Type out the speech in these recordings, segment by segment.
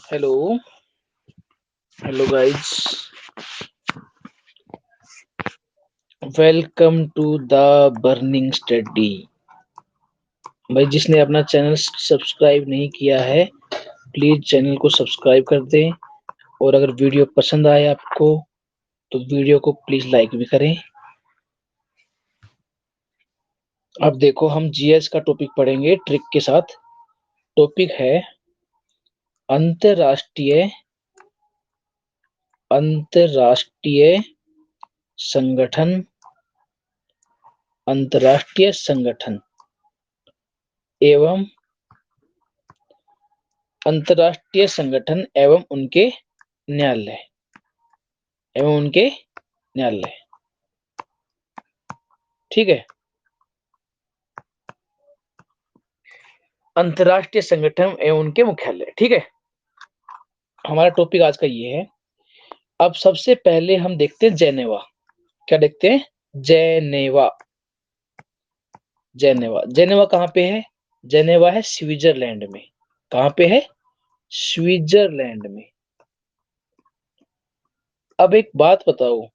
Hello hello guys, welcome to the burning study. भाई जिसने अपना चैनल सब्सक्राइब नहीं किया है, प्लीज चैनल को सब्सक्राइब कर दें। और अगर वीडियो पसंद आए आपको तो वीडियो को प्लीज लाइक भी करें। अब देखो, हम जीएस का टॉपिक पढ़ेंगे ट्रिक के साथ। टॉपिक है अंतरराष्ट्रीय अंतरराष्ट्रीय संगठन अंतरराष्ट्रीय संगठन एवं अंतरराष्ट्रीय संगठन एवं उनके न्यायालय। ठीक है। अंतरराष्ट्रीय संगठन एवं उनके मुख्यालय। ठीक है, हमारा टॉपिक आज का ये है। अब सबसे पहले हम देखते हैं जेनेवा। क्या देखते हैं? जेनेवा। जेनेवा जेनेवा कहाँ पे है? जेनेवा है स्विट्जरलैंड में। कहाँ पे है? स्विट्जरलैंड में। अब एक बात बताओ,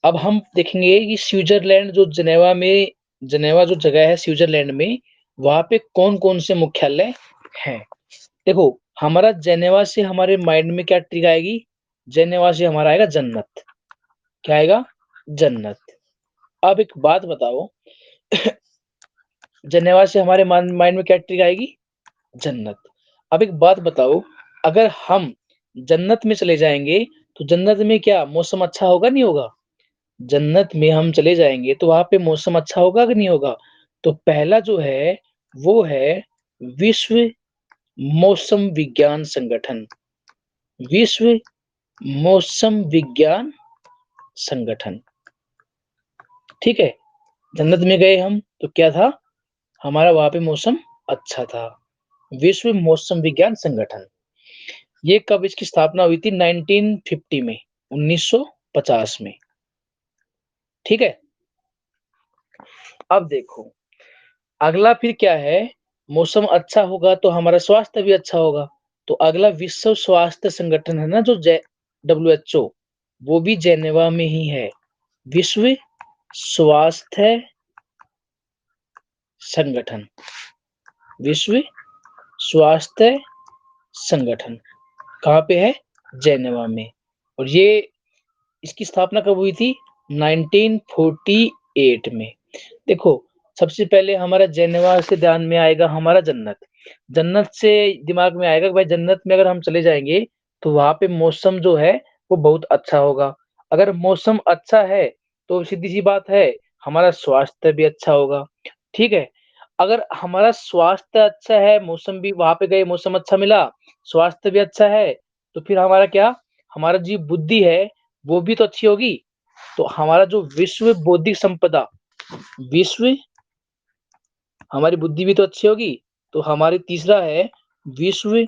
अब हम देखेंगे कि स्विट्जरलैंड जो जेनेवा जो जगह है स्विट्जरलैंड में, वहां पे कौन कौन से मुख्यालय हैं। देखो, हमारा जेनेवा से हमारे माइंड में क्या ट्रिक आएगी? जेनेवा से हमारा आएगा जन्नत। क्या आएगा? जन्नत। अब एक बात बताओ, जेनेवा से हमारे माइंड में क्या ट्रिक आएगी? जन्नत। अब एक बात बताओ, अगर हम जन्नत में चले जाएंगे तो जन्नत में क्या मौसम अच्छा होगा नहीं होगा? जन्नत में हम चले जाएंगे तो वहां पे मौसम अच्छा होगा कि नहीं होगा? तो पहला जो है वो है विश्व मौसम विज्ञान संगठन। विश्व मौसम विज्ञान संगठन। ठीक है। जन्नत में गए हम तो क्या था? हमारा वहां पे मौसम अच्छा था। विश्व मौसम विज्ञान संगठन। ये कब इसकी स्थापना हुई थी? 1950 में, 1950 में। ठीक है। अब देखो, अगला फिर क्या है? मौसम अच्छा होगा तो हमारा स्वास्थ्य भी अच्छा होगा। तो अगला विश्व स्वास्थ्य संगठन है ना, जो WHO, वो भी जेनेवा में ही है। विश्व स्वास्थ्य संगठन। विश्व स्वास्थ्य संगठन कहाँ पे है? जेनेवा में। और ये इसकी स्थापना कब हुई थी? 1948 में। देखो, सबसे पहले हमारा जेनेवा से ध्यान में आएगा हमारा जन्नत। जन्नत से दिमाग में आएगा कि भाई जन्नत में अगर हम चले जाएंगे तो वहां पे मौसम जो है वो बहुत अच्छा होगा। अगर मौसम अच्छा है तो सीधी सी बात है, हमारा स्वास्थ्य भी अच्छा होगा। ठीक है। अगर हमारा स्वास्थ्य अच्छा है, मौसम भी वहां पे गए, मौसम अच्छा मिला, स्वास्थ्य भी अच्छा है, तो फिर हमारा क्या? हमारा जो बुद्धि है वो भी तो अच्छी होगी। तो हमारा जो विश्व बौद्धिक संपदा, विश्व हमारी बुद्धि भी तो अच्छी होगी। तो हमारी तीसरा है विश्व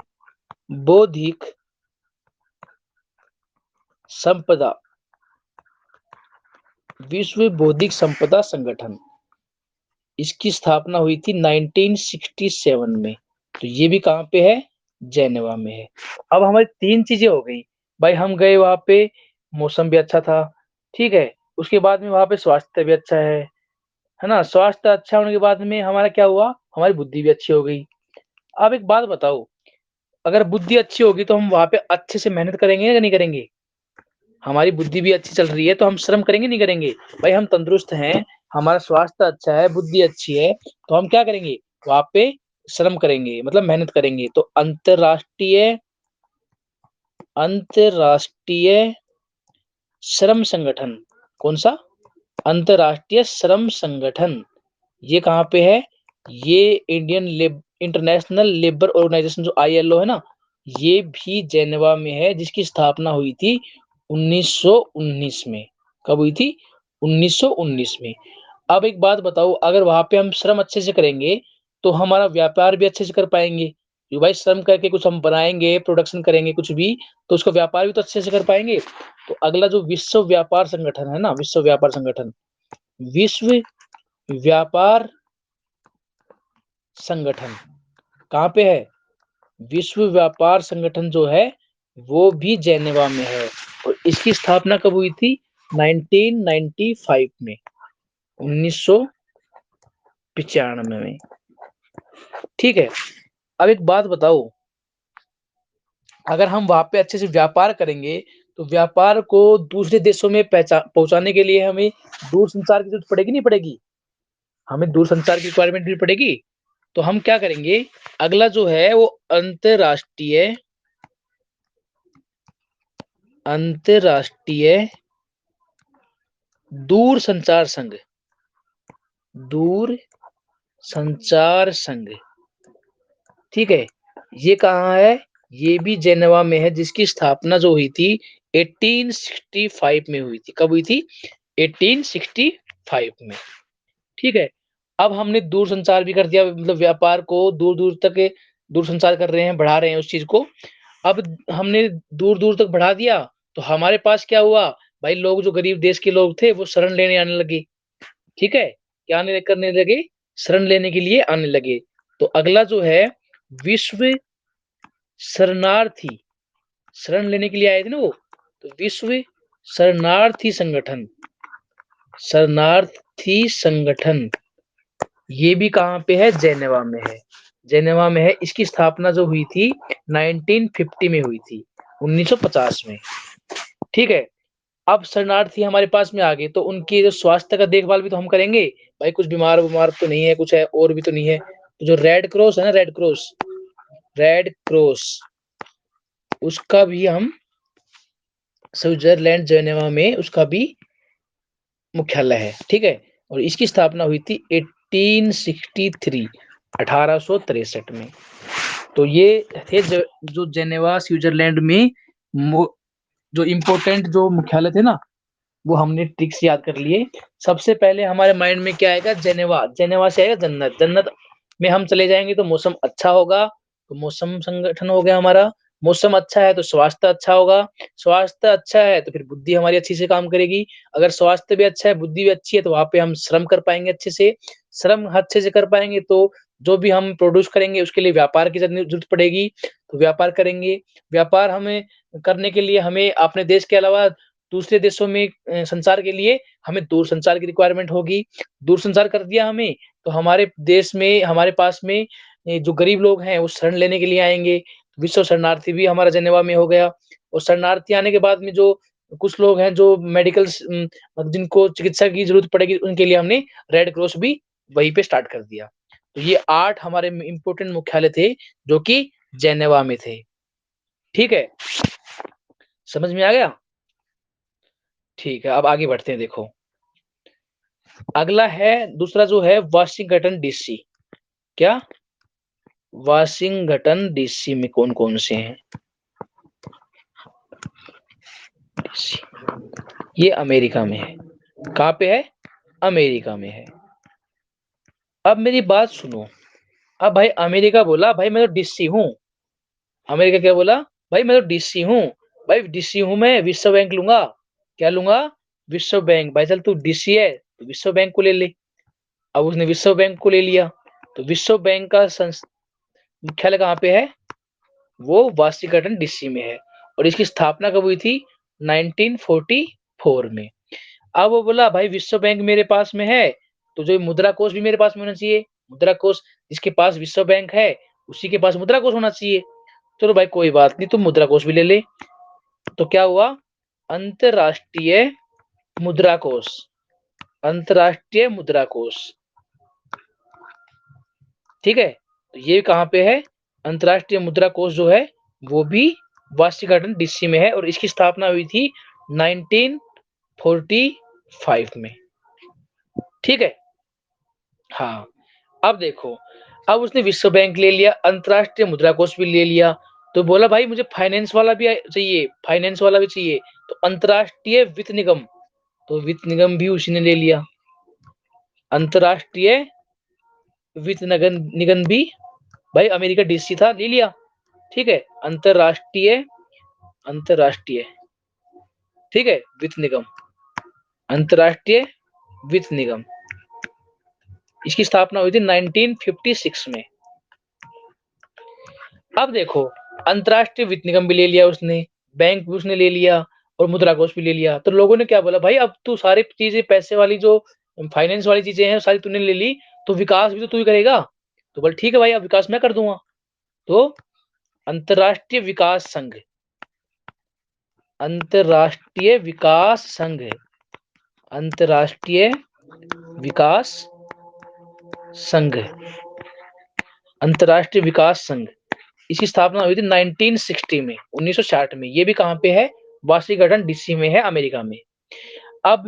बौद्धिक संपदा। विश्व बौद्धिक संपदा संगठन, इसकी स्थापना हुई थी 1967 में। तो ये भी कहाँ पे है? जेनेवा में है। अब हमारी तीन चीजें हो गई। भाई हम गए वहां पे, मौसम भी अच्छा था। ठीक है। उसके बाद में वहां पे स्वास्थ्य भी अच्छा है ना? स्वास्थ्य अच्छा होने के बाद में हमारा क्या हुआ? हमारी बुद्धि भी अच्छी हो गई। अब एक बात बताओ, अगर बुद्धि अच्छी होगी तो हम वहां पे अच्छे से मेहनत करेंगे या नहीं करेंगे? हमारी बुद्धि भी अच्छी चल रही है तो हम श्रम करेंगे नहीं करेंगे? भाई हम तंदुरुस्त हैं, हमारा स्वास्थ्य अच्छा है, बुद्धि अच्छी है, तो हम क्या करेंगे? वहां पे श्रम करेंगे, मतलब मेहनत करेंगे। तो अंतरराष्ट्रीय अंतरराष्ट्रीय श्रम संगठन। कौन सा? अंतरराष्ट्रीय श्रम संगठन। ये कहाँ पे है? ये इंटरनेशनल लेबर ऑर्गेनाइजेशन जो ILO है ना, ये भी जेनेवा में है, जिसकी स्थापना हुई थी 1919 में। कब हुई थी? 1919 में। अब एक बात बताओ, अगर वहां पे हम श्रम अच्छे से करेंगे तो हमारा व्यापार भी अच्छे से कर पाएंगे। क्योंकि भाई श्रम करके कुछ हम बनाएंगे, प्रोडक्शन करेंगे कुछ भी, तो उसका व्यापार भी तो अच्छे से कर पाएंगे। तो अगला जो विश्व व्यापार संगठन है ना, विश्व व्यापार संगठन, विश्व व्यापार संगठन कहाँ पे है? विश्व व्यापार संगठन जो है वो भी जेनेवा में है और इसकी स्थापना कब हुई थी? 1995 में, 1995 में। ठीक है, अब एक बात बताओ, अगर हम वहां पे अच्छे से व्यापार करेंगे तो व्यापार को दूसरे देशों में पहुंचाने के लिए हमें दूरसंचार की जरूरत पड़ेगी नहीं पड़ेगी? हमें दूरसंचार की रिक्वायरमेंट भी पड़ेगी। तो हम क्या करेंगे, अगला जो है वो अंतरराष्ट्रीय अंतरराष्ट्रीय दूर संचार संघ, दूर संचार संघ, ठीक है, ये कहाँ है? ये भी जेनेवा में है, जिसकी स्थापना जो हुई थी 1865 में हुई थी। कब हुई थी? 1865 में। ठीक है, अब हमने दूर संचार भी कर दिया, मतलब व्यापार को दूर दूर तक दूर संचार कर रहे हैं, बढ़ा रहे हैं उस चीज को। अब हमने दूर दूर तक बढ़ा दिया तो हमारे पास क्या हुआ भाई, लोग जो गरीब देश के लोग थे वो शरण लेने आने लगे। ठीक है, क्या आने करने लगे? शरण लेने के लिए आने लगे। तो अगला जो है विश्व शरणार्थी, शरण लेने के लिए आए थे ना वो, तो विश्व शरणार्थी संगठन, शरणार्थी संगठन, ये भी कहाँ पे है? जेनेवा में है, जेनेवा में है। इसकी स्थापना जो हुई थी 1950 में हुई थी, 1950 में। ठीक है, अब शरणार्थी हमारे पास में आ गए तो उनकी जो स्वास्थ्य का देखभाल भी तो हम करेंगे भाई, कुछ बीमार बीमार तो नहीं है, कुछ है और भी तो नहीं है। तो जो रेड क्रॉस है ना, रेड क्रॉस, रेड क्रॉस, उसका भी हम स्विट्जरलैंड जेनेवा में उसका भी मुख्यालय है। ठीक है, और इसकी स्थापना हुई थी 1863, 1863 में। तो ये थे जो जेनेवा स्विट्जरलैंड में जो इम्पोर्टेंट जो मुख्यालय थे ना, वो हमने ट्रिक्स याद कर लिए। सबसे पहले हमारे माइंड में क्या आएगा? जेनेवा, जेनेवा से आएगा जन्नत, जन्नत में हम चले जाएंगे तो मौसम अच्छा होगा, तो मौसम संगठन हो गया हमारा। मौसम अच्छा है तो स्वास्थ्य अच्छा होगा, स्वास्थ्य अच्छा है तो फिर बुद्धि हमारी अच्छी से काम करेगी। अगर स्वास्थ्य भी अच्छा है, बुद्धि भी अच्छी है, तो वहां पे हम श्रम कर पाएंगे अच्छे से। श्रम अच्छे से कर पाएंगे तो जो भी हम प्रोड्यूस करेंगे उसके लिए व्यापार की जरूरत पड़ेगी, तो व्यापार करेंगे। व्यापार हमें करने के लिए हमें अपने देश के अलावा दूसरे देशों में संचार के लिए हमें दूरसंचार की रिक्वायरमेंट होगी। दूरसंचार कर दिया हमें तो हमारे देश में, हमारे पास में जो गरीब लोग हैं वो शरण लेने के लिए आएंगे। विश्व शरणार्थी भी हमारा जेनेवा में हो गया। और शरणार्थी आने के बाद में जो कुछ लोग हैं जो मेडिकल जिनको चिकित्सा की जरूरत पड़ेगी, उनके लिए हमने रेड क्रॉस भी वहीं पे स्टार्ट कर दिया। तो ये 8 हमारे इंपोर्टेंट मुख्यालय थे जो कि जेनेवा में थे। ठीक है, समझ में आ गया? ठीक है, अब आगे बढ़ते हैं। देखो, अगला है दूसरा जो है वाशिंगटन डीसी। क्या? वाशिंगटन डीसी में कौन कौन से हैं? ये अमेरिका में है। कहाँ पे है? अमेरिका में है। अब मेरी बात सुनो, अब भाई अमेरिका बोला भाई मैं तो डीसी हूँ। अमेरिका क्या बोला? भाई मैं तो डीसी हूँ। भाई डीसी हूँ मैं, विश्व बैंक लूंगा। क्या लूंगा? विश्व बैंक। भाई चल तू डीसी है तो विश्व बैंक को ले ले। अब उसने विश्व बैंक को ले लिया, तो विश्व बैंक का मुख्यालय कहाँ पे है? वो वाशिंगटन डीसी में है। और इसकी स्थापना कब हुई थी? 1944 में। अब वो बोला भाई विश्व बैंक मेरे पास में है तो जो मुद्रा कोष भी मेरे पास में होना चाहिए। मुद्रा कोष, जिसके पास विश्व बैंक है उसी के पास मुद्रा कोष होना चाहिए। चलो भाई कोई बात नहीं, तुम मुद्रा कोष भी ले ले। तो क्या हुआ? अंतरराष्ट्रीय मुद्रा कोष, अंतरराष्ट्रीय मुद्रा कोष। ठीक है, तो ये कहाँ पे है? अंतरराष्ट्रीय मुद्रा कोष जो है वो भी वाशिंगटन डीसी में है और इसकी स्थापना हुई थी 1945 में। ठीक है, हाँ। अब देखो, अब उसने विश्व बैंक ले लिया, अंतरराष्ट्रीय मुद्रा कोष भी ले लिया, तो बोला भाई मुझे फाइनेंस वाला भी चाहिए, फाइनेंस वाला भी चाहिए। तो अंतरराष्ट्रीय वित्त निगम, तो वित्त निगम भी उसी ने ले लिया। अंतरराष्ट्रीय वित्त निगम भी भाई अमेरिका डीसी था, ले लिया। ठीक है, अंतरराष्ट्रीय, अंतरराष्ट्रीय, ठीक है, वित्त निगम, अंतरराष्ट्रीय वित्त निगम, इसकी स्थापना हुई थी 1956 में। अब देखो, अंतर्राष्ट्रीय वित्त निगम भी ले लिया उसने, बैंक भी उसने ले लिया और मुद्रा कोष भी ले लिया। तो लोगों ने क्या बोला, भाई अब तू सारी चीज़ें पैसे वाली जो फाइनेंस वाली चीज़ें हैं सारी तूने ले ली, तो विकास भी तो तू ही करेगा। तो बोले ठीक है भाई, अब विकास मैं कर दूँगा। तो अंतर्राष्ट्रीय विकास संघ, अंतर्राष्ट्रीय विकास संघ, अंतर्राष्ट्रीय विकास संघ, अंतर्राष्ट्रीय विकास संघ, इसकी स्थापना हुई थी 1960 में, 1960 में। ये भी कहाँ पे है, वाशिंगटन डीसी में है, अमेरिका में। अब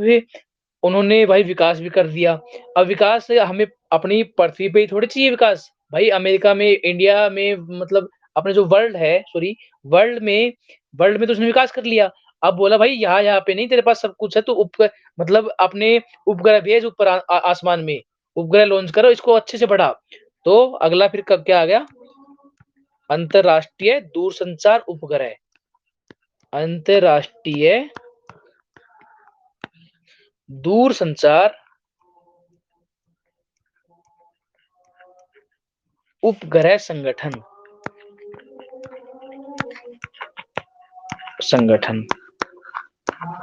उन्होंने भाई विकास भी कर दिया। अब विकास हमें अपनी पृथ्वी पे ही थोड़ी चाहिए विकास, भाई अमेरिका में, इंडिया में, मतलब अपने जो वर्ल्ड है, सॉरी, वर्ल्ड में तो उसने विकास कर लिया। अब बोला भाई यहाँ यहाँ पे नहीं, तेरे पास सब कुछ है, तो मतलब अपने उपग्रह भेज ऊपर आसमान में, उपग्रह लॉन्च करो, इसको अच्छे से बढ़ा। तो अगला फिर कब क्या आ गया, अंतरराष्ट्रीय दूरसंचार उपग्रह, अंतरराष्ट्रीय दूरसंचार उपग्रह संगठन,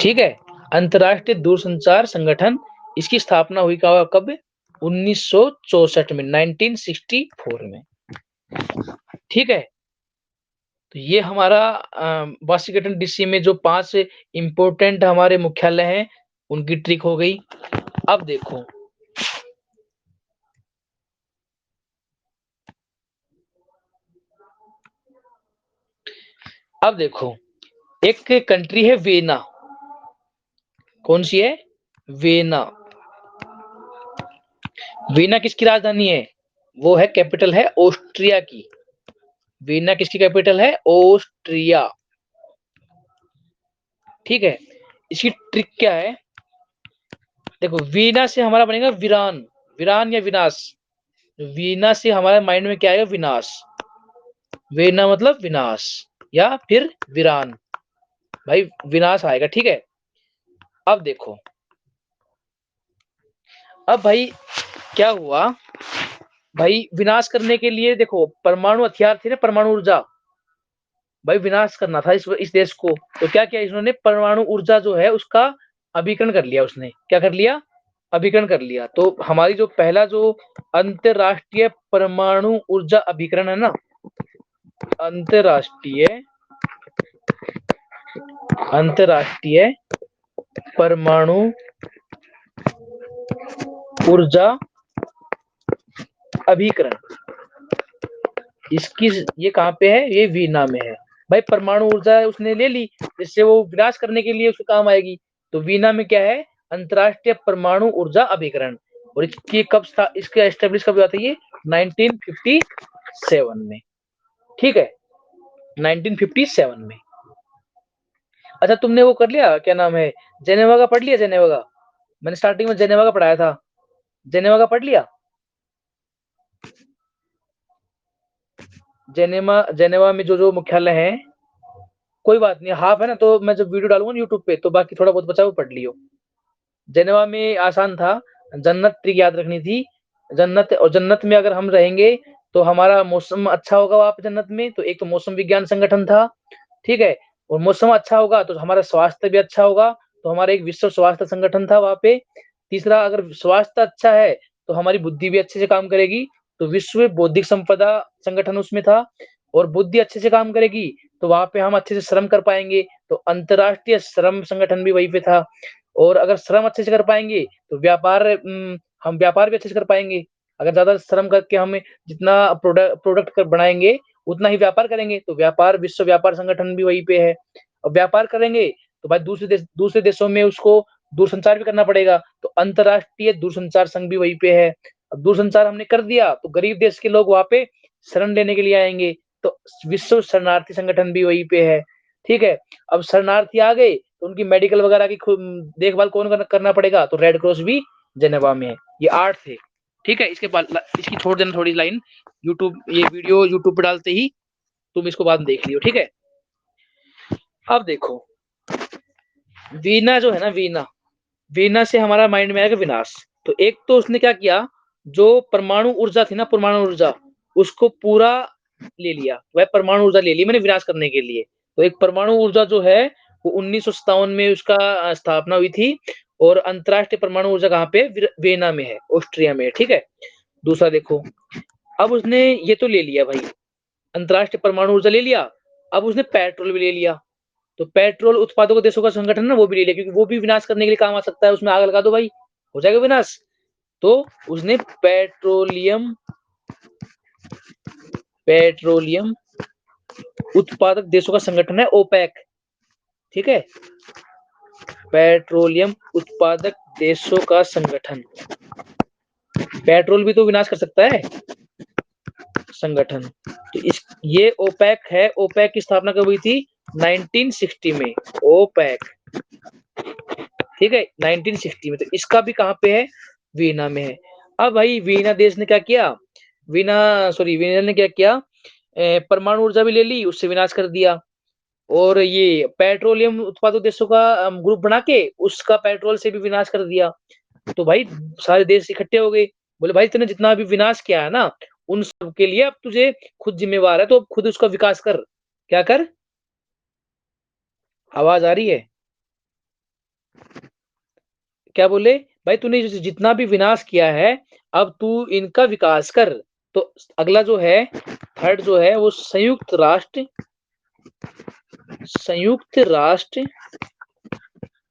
ठीक है, अंतरराष्ट्रीय दूरसंचार संगठन। इसकी स्थापना हुई कब, 1964 में, 1964 में, ठीक है। तो ये हमारा वाशिंगटन डीसी में जो 5 इंपोर्टेंट हमारे मुख्यालय हैं, उनकी ट्रिक हो गई। अब देखो, एक कंट्री है वियना। कौन सी है, वियना। वियना किसकी राजधानी है, वो है, कैपिटल है ऑस्ट्रिया की। वियना किसकी कैपिटल है, ऑस्ट्रिया, ठीक है। इसकी ट्रिक क्या है, देखो, वीना से हमारा बनेगा वीरान, वीरान या विनाश। वीना से हमारे माइंड में क्या आएगा, विनाश। वेना मतलब विनाश या फिर वीरान, भाई विनाश आएगा, ठीक है। अब देखो, अब भाई क्या हुआ, भाई विनाश करने के लिए देखो, परमाणु हथियार थे ना, परमाणु ऊर्जा, भाई विनाश करना था इस देश को। तो क्या किया इन्होंने, परमाणु ऊर्जा जो है उसका अभिकरण कर लिया। उसने क्या कर लिया, अभिकरण कर लिया। तो हमारी जो पहला जो अंतरराष्ट्रीय परमाणु ऊर्जा अभिकरण है ना, अंतरराष्ट्रीय अंतरराष्ट्रीय परमाणु ऊर्जा अभिकरण, इसकी ये कहाँ पे है, ये वीना में है। भाई परमाणु ऊर्जा उसने ले ली, जिससे वो विनाश करने के लिए उसके काम आएगी। तो वीना में क्या है, अंतरराष्ट्रीय परमाणु ऊर्जा अभिकरण। और इसकी कब था, इसका एस्टेब्लिश कब हुआ था, ये 1957 में, ठीक है, 1957 में। अच्छा, तुमने वो कर लिया, क्या नाम है, जेनेवा का पढ़ लिया, जेनेवा का, मैंने स्टार्टिंग में जेनेवा का पढ़ाया था, जेनेवा का पढ़ लिया। जेनेवा में जो जो मुख्यालय है, कोई बात नहीं, हाफ है ना, तो मैं जब वीडियो डालूंगा यूट्यूब पे, तो बाकी थोड़ा बहुत बचा वो पढ़ लियो। जेनेवा में आसान था, जन्नत ट्रिक याद रखनी थी। जन्नत, और जन्नत में अगर हम रहेंगे तो हमारा मौसम अच्छा होगा वहां पे जन्नत में। तो एक तो मौसम विज्ञान संगठन था, ठीक है, और मौसम अच्छा होगा तो हमारा स्वास्थ्य भी अच्छा होगा। तो हमारा एक विश्व स्वास्थ्य संगठन था वहां पे। तीसरा, अगर स्वास्थ्य अच्छा है तो हमारी बुद्धि भी अच्छे से काम करेगी, तो विश्व बौद्धिक संपदा संगठन उसमें था। और बुद्धि अच्छे से काम करेगी तो वहां पे हम अच्छे से श्रम कर पाएंगे, तो अंतरराष्ट्रीय श्रम संगठन भी वहीं पे था। और अगर श्रम अच्छे से कर पाएंगे तो हम व्यापार भी अच्छे से कर पाएंगे। अगर ज्यादा श्रम करके हम जितना प्रोडक्ट कर बनाएंगे उतना ही व्यापार करेंगे, तो व्यापार, विश्व व्यापार संगठन भी वहीं पे है। और व्यापार करेंगे तो भाई दूसरे देशों में उसको दूरसंचार भी करना पड़ेगा, तो अंतरराष्ट्रीय दूरसंचार संघ भी वहीं पे है। अब दूरसंचार हमने कर दिया तो गरीब देश के लोग वहां पे शरण लेने के लिए आएंगे, तो विश्व शरणार्थी संगठन भी वहीं पे है, ठीक है। अब शरणार्थी आ गए तो उनकी मेडिकल वगैरह की देखभाल कौन करना पड़ेगा, तो रेड क्रॉस भी जेनेवा में है। ये 8 थे, ठीक है। इसके बाद इसकी छोड़ देना थोड़ी लाइन, यूट्यूब, ये वीडियो यूट्यूब पे डालते ही तुम इसको बाद में देख लियो, ठीक है। अब देखो, वीना जो है ना, वीना, वीना से हमारा माइंड में आएगा विनाश। तो एक तो उसने क्या किया, जो परमाणु ऊर्जा थी ना, परमाणु ऊर्जा, उसको पूरा ले लिया, वह परमाणु ऊर्जा ले ली मैंने विनाश करने के लिए। तो एक परमाणु ऊर्जा जो है वो 1957 में उसका स्थापना हुई थी और अंतरराष्ट्रीय परमाणु ऊर्जा कहाँ पे वियना में है, ऑस्ट्रिया में है, ठीक है। दूसरा देखो, अब उसने ये तो ले लिया भाई, अंतरराष्ट्रीय परमाणु ऊर्जा ले लिया, अब उसने पेट्रोल भी ले लिया। तो पेट्रोल उत्पादक देशों का संगठन ना वो भी ले लिया, क्योंकि वो भी विनाश करने के लिए काम आ सकता है, उसमें आग लगा दो भाई, हो जाएगा विनाश। तो उसने पेट्रोलियम उत्पादक देशों का संगठन है ओपेक, ठीक है, पेट्रोलियम उत्पादक देशों का संगठन। पेट्रोल भी तो विनाश कर सकता है संगठन। तो इस ये ओपेक है, ओपेक की स्थापना कब हुई थी? 1960 में, ओपेक, ठीक है, 1960 में। तो इसका भी कहाँ पे है? वियना में है। अब भाई वियना देश ने क्या किया, वियना ने क्या किया, परमाणु ऊर्जा भी ले ली, उससे विनाश कर दिया, और ये पेट्रोलियम उत्पादक देशों का ग्रुप बना के उसका पेट्रोल से भी विनाश कर दिया। तो भाई सारे देश इकट्ठे हो गए, बोले भाई तूने जितना भी विनाश किया है ना, उन सब के लिए अब तुझे खुद जिम्मेवार है, तो अब खुद उसका विकास कर। क्या कर? आवाज आ रही है? क्या बोले? भाई तूने जितना भी विनाश किया है, अब तू इनका विकास कर। तो अगला जो है, थर्ड जो है, वो संयुक्त राष्ट्र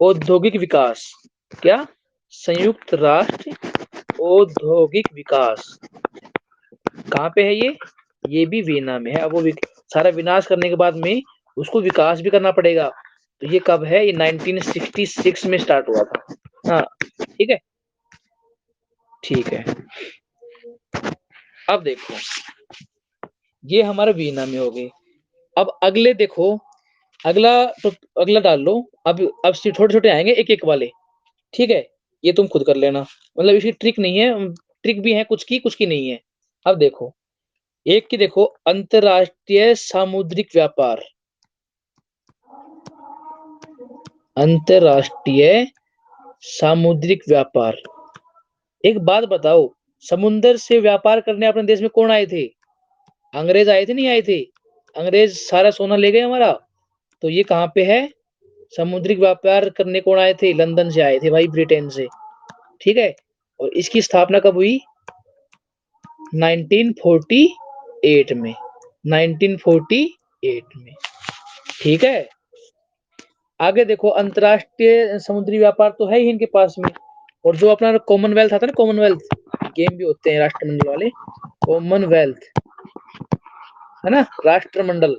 औद्योगिक विकास। क्या? संयुक्त राष्ट्र औद्योगिक विकास कहाँ पे है ये भी वियना में है। अब वो सारा विनाश करने के बाद में उसको विकास भी करना पड़ेगा। तो ये कब है? ये 1966 में स्टार्ट हुआ था। हाँ, ठीक है, ठीक है। अब देखो, ये हमारा वियना में हो गए। अब अगले देखो, अगला तो अगला डाल लो। अब छोटे छोटे आएंगे एक एक वाले, ठीक है, ये तुम खुद कर लेना, मतलब इसकी ट्रिक नहीं है, ट्रिक भी है कुछ की नहीं है। अब देखो, एक की देखो, अंतरराष्ट्रीय सामुद्रिक व्यापार, अंतरराष्ट्रीय सामुद्रिक व्यापार। एक बात बताओ, समुद्र से व्यापार करने अपने देश में कौन आए थे? अंग्रेज आए थे, नहीं आए थे? अंग्रेज सारा सोना ले गए हमारा। तो ये कहाँ पे है? समुद्रिक व्यापार करने कौन आए थे? लंदन से आए थे भाई, ब्रिटेन से, ठीक है। और इसकी स्थापना कब हुई? 1948 में, 1948 में, ठीक है। आगे देखो, अंतरराष्ट्रीय समुद्री व्यापार तो है ही इनके पास में, और जो अपना कॉमनवेल्थ आता है ना, कॉमनवेल्थ गेम भी होते हैं राष्ट्रमंडल वाले, कॉमनवेल्थ है ना, राष्ट्रमंडल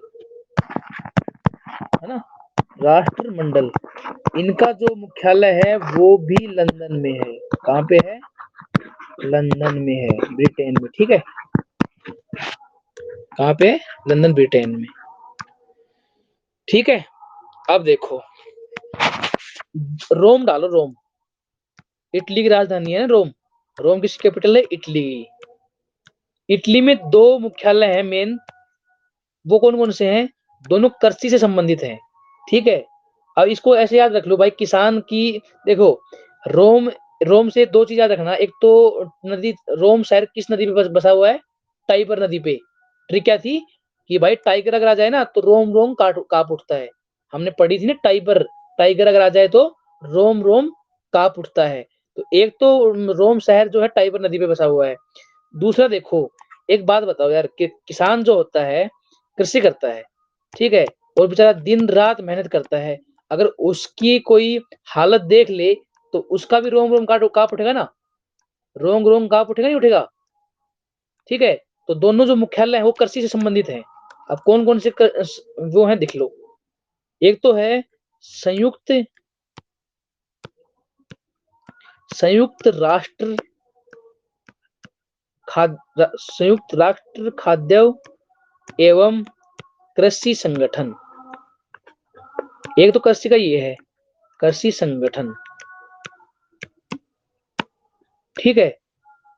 है ना, राष्ट्रमंडल, इनका जो मुख्यालय है वो भी लंदन में है। कहाँ पे है? लंदन में है, ब्रिटेन में, ठीक है। कहाँ पे? लंदन, ब्रिटेन में, ठीक है। अब देखो, रोम डालो, रोम, इटली की राजधानी है ना रोम। रोम किसकी कैपिटल है? इटली। इटली में दो मुख्यालय है मेन, वो कौन कौन से हैं? दोनों कृषि से संबंधित हैं, ठीक है। अब इसको ऐसे याद रख लो भाई, किसान की, देखो, रोम, रोम से दो चीज याद रखना, एक तो नदी, रोम शहर किस नदी पे बसा हुआ है? टाइबर नदी पे। ट्रिक क्या थी कि भाई टाइगर अगर आ जाए ना तो रोम रोम काप उठता है। हमने पढ़ी थी ना, टाइबर, टाइगर अगर आ जाए तो रोम रोम काप उठता है। तो एक तो रोम शहर जो है टाइबर नदी पे बसा हुआ है। दूसरा देखो, एक बात बताओ यार, कि किसान जो होता है कृषि करता है, ठीक है, और बेचारा दिन रात मेहनत करता है, अगर उसकी कोई हालत देख ले तो उसका भी रोम रोम काप उठेगा ना, रोम रोम काप उठेगा, नहीं उठेगा? ठीक है। तो दोनों जो मुख्यालय है वो कृषि से संबंधित है। अब कौन कौन से वो है देख लो। एक तो है संयुक्त संयुक्त राष्ट्र संयुक्त राष्ट्र खाद्य एवं कृषि संगठन। एक तो कृषि का ये है, कृषि संगठन, ठीक है।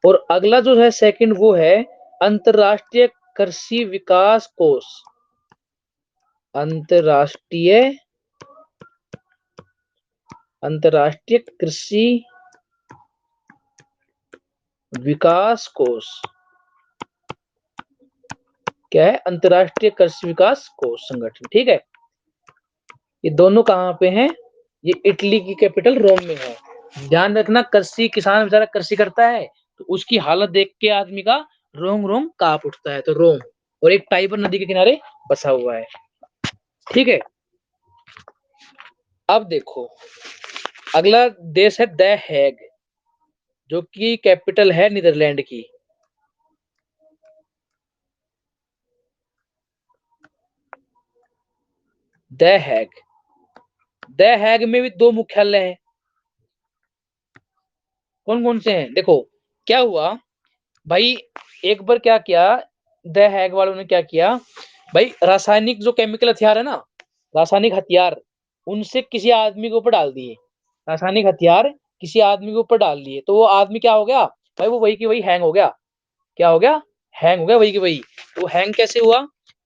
और अगला जो है सेकंड, वो है अंतरराष्ट्रीय कृषि विकास कोष, अंतरराष्ट्रीय अंतरराष्ट्रीय कृषि विकास कोष, क्या है? अंतरराष्ट्रीय कृषि विकास कोष संगठन। ठीक है, ये दोनों कहाँ पे हैं? ये इटली की कैपिटल रोम में है। ध्यान रखना, कृषि किसान बेचारा कृषि करता है तो उसकी हालत देख के आदमी का रोम रोम कांप उठता है। तो रोम, और एक टाइबर नदी के किनारे बसा हुआ है। ठीक है, अब देखो अगला देश है द हैग, जो कि कैपिटल है नीदरलैंड की। द हैग, द हैग में भी दो मुख्यालय हैं। कौन कौन से हैं? देखो क्या हुआ भाई, एक बार क्या किया द हैग वालों ने, क्या किया भाई, रासायनिक जो केमिकल हथियार है ना, रासायनिक हथियार, उनसे किसी आदमी के ऊपर डाल दिए। रासायनिक हथियार किसी आदमी के ऊपर डाल दिए, तो वो आदमी क्या हो गया भाई, वो वही की वही हैंग हो गया। क्या हो गया? हैंग हो गया वही की वही। तो हैंग कैसे हुआ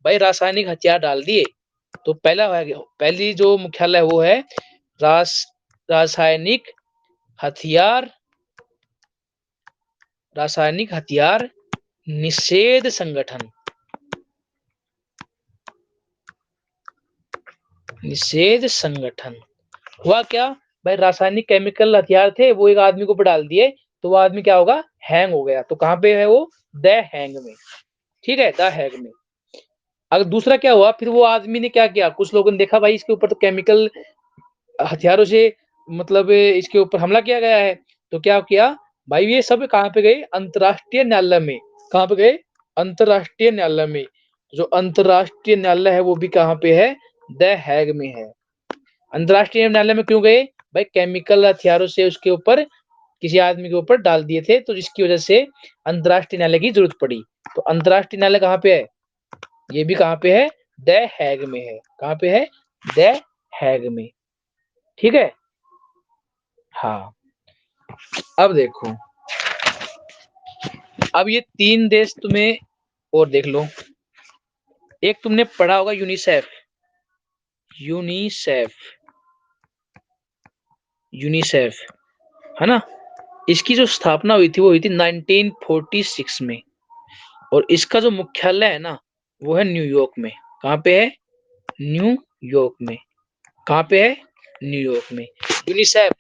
भाई? रासायनिक हथियार डाल दिए। तो पहली जो मुख्यालय वो है रास रासायनिक हथियार, रासायनिक हथियार निषेध संगठन। निषेध संगठन। हुआ क्या भाई, रासायनिक केमिकल हथियार थे, वो एक आदमी को ऊपर डाल दिए, तो वो आदमी क्या होगा? हैंग हो गया। तो कहां पे है वो? द हैंग में। ठीक है, द हैंग में। अगर दूसरा क्या हुआ, फिर वो आदमी ने क्या किया, कुछ लोगों ने देखा भाई इसके ऊपर तो केमिकल हथियारों से मतलब इसके ऊपर हमला किया गया है, तो क्या किया भाई, ये सब कहाँ पे गए? अंतरराष्ट्रीय न्यायालय में। कहाँ पे गए? अंतरराष्ट्रीय न्यायालय में। जो अंतरराष्ट्रीय न्यायालय है वो भी कहाँ पे है? द हैग में है। अंतरराष्ट्रीय न्यायालय में क्यों गए भाई? केमिकल हथियारों से उसके ऊपर किसी आदमी के ऊपर डाल दिए थे, तो जिसकी वजह से अंतरराष्ट्रीय न्यायालय की जरूरत पड़ी। तो अंतरराष्ट्रीय न्यायालय कहाँ पे है? ये भी कहाँ पे है? द हैग में है। कहाँ पे है? द हैग में। ठीक है, हाँ। अब देखो, अब ये तीन देश तुम्हें और देख लो। एक तुमने पढ़ा होगा यूनिसेफ। यूनिसेफ, यूनिसेफ है ना, इसकी जो स्थापना हुई थी वो हुई थी 1946 में। और इसका जो मुख्यालय है ना, वो है न्यूयॉर्क में। कहाँ पे है? न्यूयॉर्क में। कहाँ पे है? न्यूयॉर्क में। यूनिसेफ,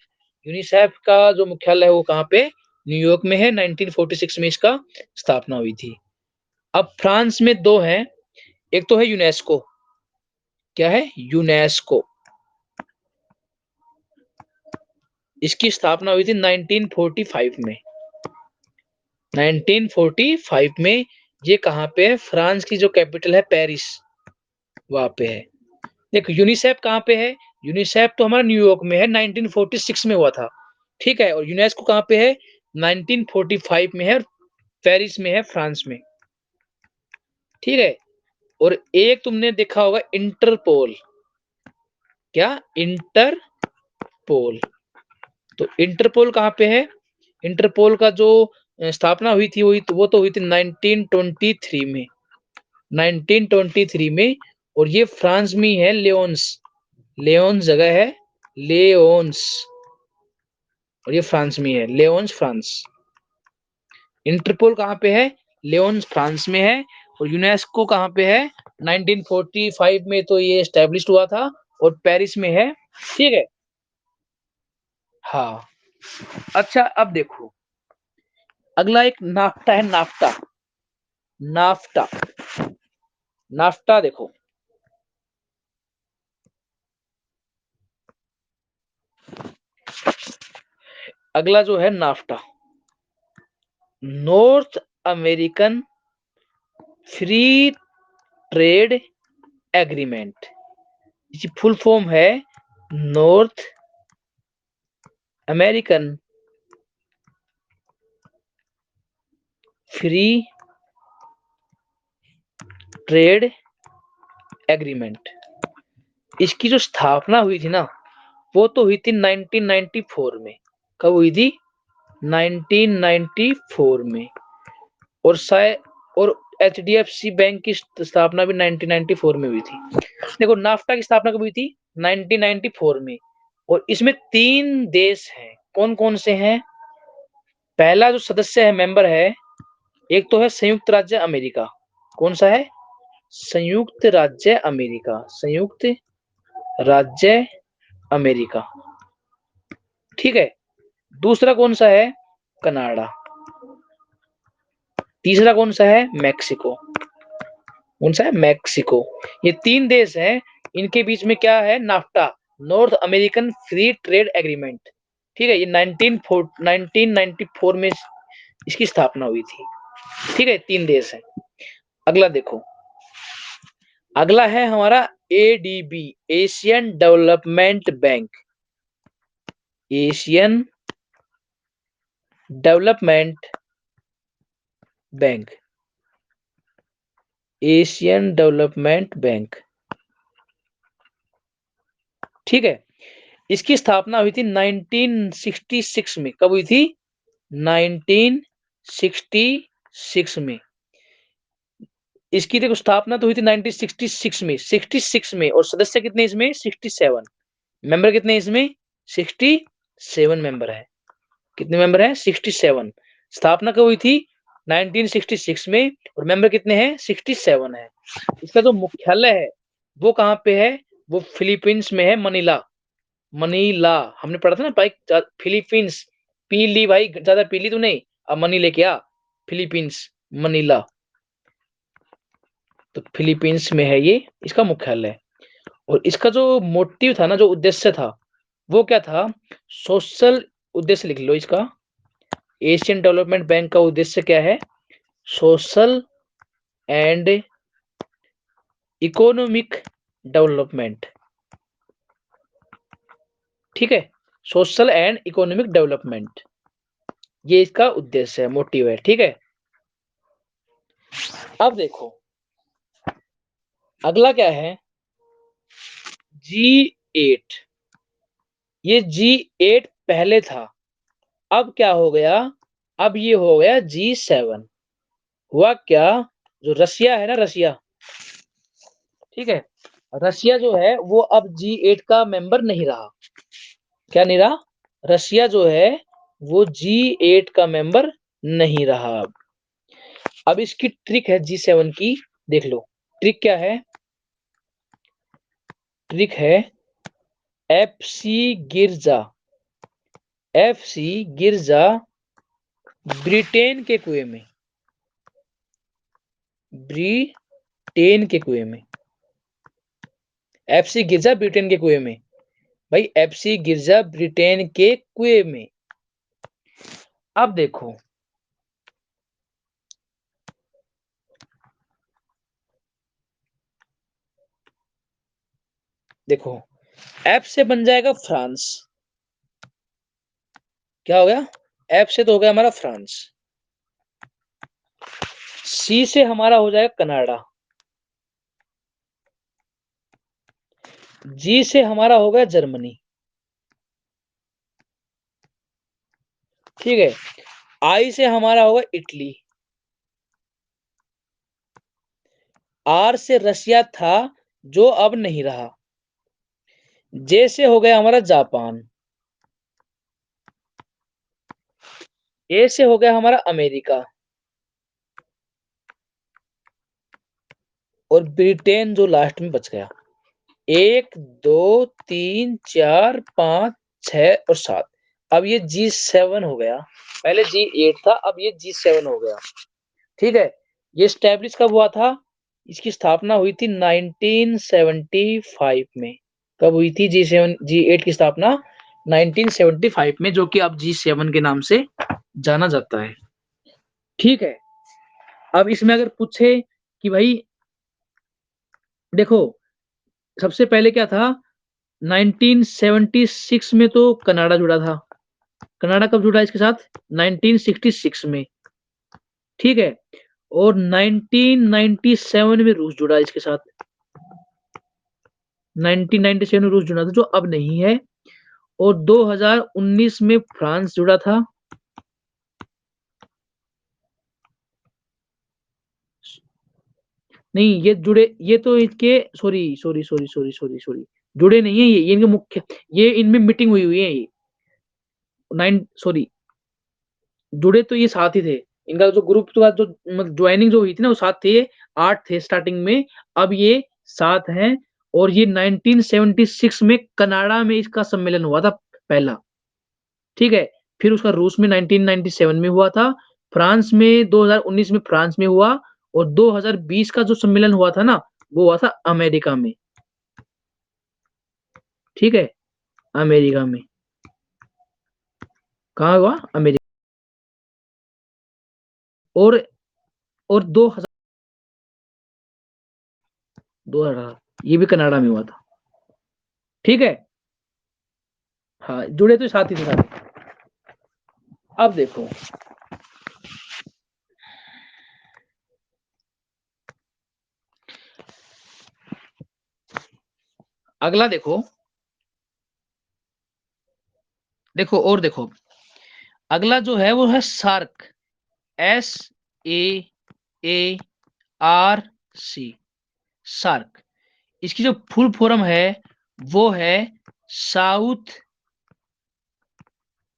यूनिसेफ का जो मुख्यालय है वो कहाँ पे? न्यूयॉर्क में है। 1946 में इसका स्थापना हुई थी। अब फ्रांस में दो हैं, एक तो है यूनेस्को। क्या है? यूनेस्को। इसकी स्थापना हुई थी 1945 में। 1945 में। ये कहाँ पे है? फ्रांस की जो कैपिटल है पेरिस, वहां पे है। देखो यूनिसेफ कहाँ पे है? यूनिसेफ तो हमारा न्यूयॉर्क में है, 1946 में हुआ था। ठीक है, और यूनेस्को कहाँ पे है? 1945 में है, पेरिस में है, फ्रांस में। ठीक है, और एक तुमने देखा होगा इंटरपोल। क्या? इंटरपोल। तो इंटरपोल कहाँ पे है? इंटरपोल का जो स्थापना हुई थी वो तो हुई थी 1923 में। 1923 में। और ये फ्रांस में ही है, लियोन्स। लियोन्स जगह है, लियोन्स। और ये फ्रांस में है, लियोन्स फ्रांस। इंटरपोल कहाँ पे है? लियोन्स फ्रांस में है। और यूनेस्को कहाँ पे है? 1945 में तो ये एस्टेब्लिश हुआ था, और पेरिस में है। ठीक है, हाँ। अच्छा, अब देखो अगला एक नाफ्टा है, नाफ्टा। नाफ्टा, नाफ्टा देखो। अगला जो है NAFTA, north American free trade agreement. इसकी फुल फॉर्म है north American free trade agreement. इसकी जो स्थापना हुई थी ना, वो तो हुई थी 1994 में। कब हुई थी? 1994 में। और शायद, और एचडीएफसी बैंक की स्थापना भी 1994 में हुई थी। देखो नाफ्टा की स्थापना कब हुई थी? 1994 में। और इसमें तीन देश हैं। कौन कौन से हैं? पहला जो सदस्य है, मेंबर है, एक तो है संयुक्त राज्य अमेरिका। कौन सा है? संयुक्त राज्य अमेरिका, संयुक्त राज्य अमेरिका। ठीक है। दूसरा कौन सा है? कनाडा। तीसरा कौन सा है? मैक्सिको। कौन सा है? मैक्सिको। ये 3 देश हैं, इनके बीच में क्या है? NAFTA, north American free trade agreement. ठीक है, ये 1994 में इसकी स्थापना हुई थी। ठीक है, 3 देश हैं। अगला देखो, अगला है हमारा ADB, Asian development bank. Asian development bank, Asian development bank. ठीक है, इसकी स्थापना हुई थी 1966 में। कब हुई थी? 1966 में। इसकी देखो स्थापना तो हुई थी 1966 में, 66 में, और सदस्य कितने इसमें? 67। मेंबर कितने इसमें? 67 मेंबर है। कितने मेंबर हैं? 67। स्थापना कब हुई थी? 1966 में, और मेंबर कितने हैं? 67 है। इसका जो मुख्यालय है वो कहाँ पे है? वो फिलीपींस में है, मनीला। मनीला, हमने पढ़ा था ना भाई, फिलीपींस। पी ली भाई, ज्यादा पी ली तू नहीं, अब मनी लेके आ। Philippines, Manila. तो फिलीपींस में है ये, इसका मुख्यालय। और इसका जो मोटिव था ना, जो उद्देश्य था, वो क्या था? सोशल उद्देश्य लिख लो इसका। एशियन डेवलपमेंट बैंक का उद्देश्य क्या है? Social and economic development. ठीक है, सोशल एंड इकोनॉमिक डेवलपमेंट, ये इसका उद्देश्य है, मोटिव है। ठीक है, अब देखो अगला क्या है? G8। ये G8 पहले था, अब क्या हो गया? अब ये हो गया G7। हुआ क्या? जो रसिया है ना, रसिया, ठीक है, रसिया जो है वो अब G8 का मेंबर नहीं रहा। क्या नहीं रहा? रसिया जो है वो G8 का मेंबर नहीं रहा। अब इसकी ट्रिक है G7 की, देख लो। ट्रिक क्या है? ट्रिक है FC गिरजा। FC गिरजा ब्रिटेन के कुएं में, ब्रिटेन के कुएं में। FC गिरजा ब्रिटेन के कुएं में, भाई FC गिरजा ब्रिटेन के कुएं में। अब देखो, देखो F से बन जाएगा फ्रांस। क्या हो गया? F से तो हो गया हमारा फ्रांस। C से हमारा हो जाएगा कनाडा। G से हमारा हो गया जर्मनी। ठीक है, I से हमारा होगा इटली। R से रशिया था, जो अब नहीं रहा। J से हो गया हमारा जापान। A से हो गया हमारा अमेरिका। और ब्रिटेन जो लास्ट में बच गया। 1 2 3 4 5 6 और 7। अब ये G7 हो गया। पहले G8 था, अब ये G7 हो गया। ठीक है, ये स्टैब्लिश कब हुआ था? इसकी स्थापना हुई थी 1975 में। कब हुई थी G7 G8 की स्थापना? 1975 में, जो कि अब G7 के नाम से जाना जाता है। ठीक है, अब इसमें अगर पूछे कि भाई देखो, सबसे पहले क्या था? 1976 में तो कनाडा जुड़ा था। कनाडा कब जुड़ा इसके साथ? 1966 में। ठीक है, और 1997 में रूस जुड़ा इसके साथ। 1997 में रूस जुड़ा था, जो अब नहीं है। और 2019 में फ्रांस जुड़ा था। नहीं, ये जुड़े, ये तो इसके, sorry sorry sorry sorry sorry sorry, जुड़े नहीं है ये इनके मुख्य, ये इनमें मीटिंग हुई हुई है ये। 9 सॉरी, जुड़े तो ये साथ ही थे। इनका जो ग्रुप का जो ज्वाइनिंग जो हुई थी ना, वो साथ थे। 8 थे स्टार्टिंग में, अब ये 7 हैं। और ये 1976 में कनाडा में इसका सम्मेलन हुआ था पहला, ठीक है। फिर उसका रूस में 1997 में हुआ था, फ्रांस में 2019 में फ्रांस में हुआ, और 2020 का जो सम्मेलन हुआ था ना, वो हुआ था अमेरिका में, ठीक है, अमेरिका में। कहाँ हुआ? अमेरिका। और 2000 ये भी कनाडा में हुआ था, ठीक है। हाँ, जुड़े तो साथ ही थे सारे। अब देखो, अगला देखो, देखो और देखो, अगला जो है वो है सार्क, SAARC, सार्क। इसकी जो फुल फॉर्म है वो है south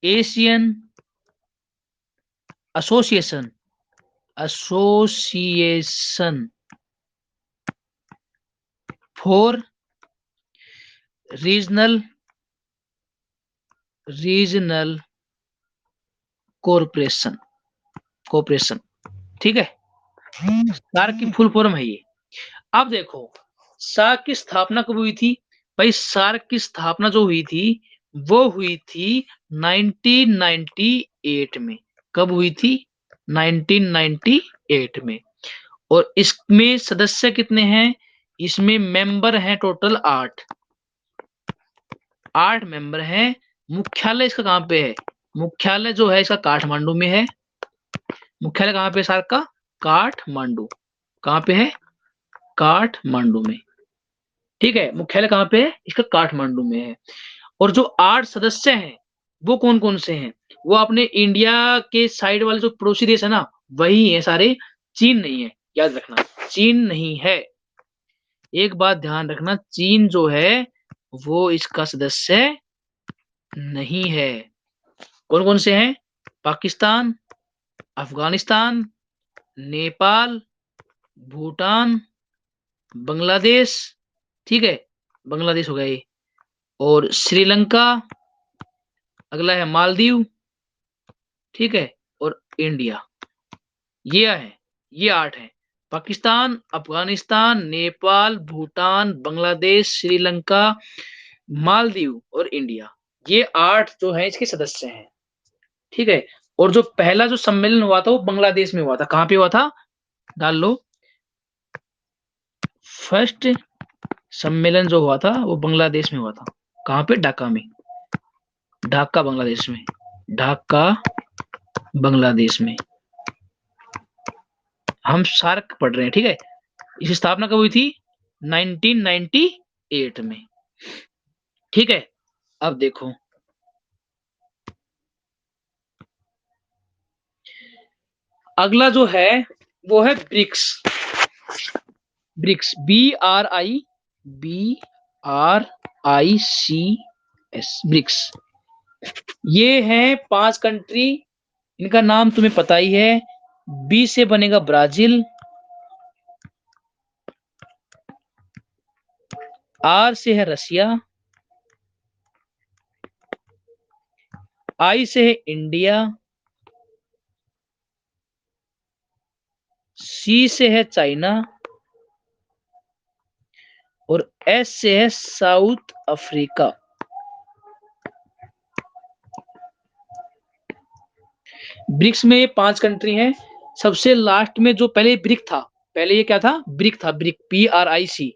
Asian association, association for regional regional corporation, corporation, ठीक है। सार्क की फुल फॉर्म है ये। अब देखो, सार्क की स्थापना कब हुई थी? भाई सार्क की स्थापना जो हुई थी वो हुई थी 1998 में। कब हुई थी? 1998 में। और इसमें सदस्य कितने हैं? इसमें मेंबर हैं टोटल 8, 8 मेंबर हैं। मुख्यालय इसका कहाँ पे है? मुख्यालय जो है इसका काठमांडू में है। मुख्यालय कहाँ पे सार्क का? काठमांडू। कहाँ पे है? काठमांडू में, ठीक है। मुख्यालय कहाँ पे है इसका? काठमांडू में है। और जो 8 सदस्य हैं वो कौन कौन से हैं? वो अपने इंडिया के साइड वाले जो पड़ोसी देश है ना, वही है सारे। चीन नहीं है, याद रखना, चीन नहीं है। एक बात ध्यान रखना, चीन जो है वो इसका सदस्य नहीं है। कौन कौन से हैं? पाकिस्तान, अफगानिस्तान, नेपाल, भूटान, बांग्लादेश, ठीक है, बांग्लादेश हो गया ये, और श्रीलंका, अगला है मालदीव, ठीक है, और इंडिया। ये है, ये 8 है। पाकिस्तान, अफगानिस्तान, नेपाल, भूटान, बांग्लादेश, श्रीलंका, मालदीव और इंडिया। ये 8 जो है इसके सदस्य हैं, ठीक है। और जो पहला जो सम्मेलन हुआ था वो बांग्लादेश में हुआ था। कहाँ पे हुआ था? डाल लो, फर्स्ट सम्मेलन जो हुआ था वो बांग्लादेश में हुआ था। कहाँ पे? ढाका में, ढाका बांग्लादेश में, ढाका बांग्लादेश में। हम सार्क पढ़ रहे हैं, ठीक है। इसकी स्थापना कब हुई थी? 1998 में, ठीक है। अब देखो, अगला जो है वो है ब्रिक्स। BRICS, BRICS, BRICS. ये है 5 कंट्री। इनका नाम तुम्हें पता ही है। बी से बनेगा ब्राजील, आर से है रसिया, आई से है इंडिया, सी से है चाइना, और एस से है साउथ अफ्रीका। ब्रिक्स में 5 कंट्री हैं। सबसे लास्ट में जो पहले ब्रिक था, पहले ये क्या था? ब्रिक था, ब्रिक, BRIC,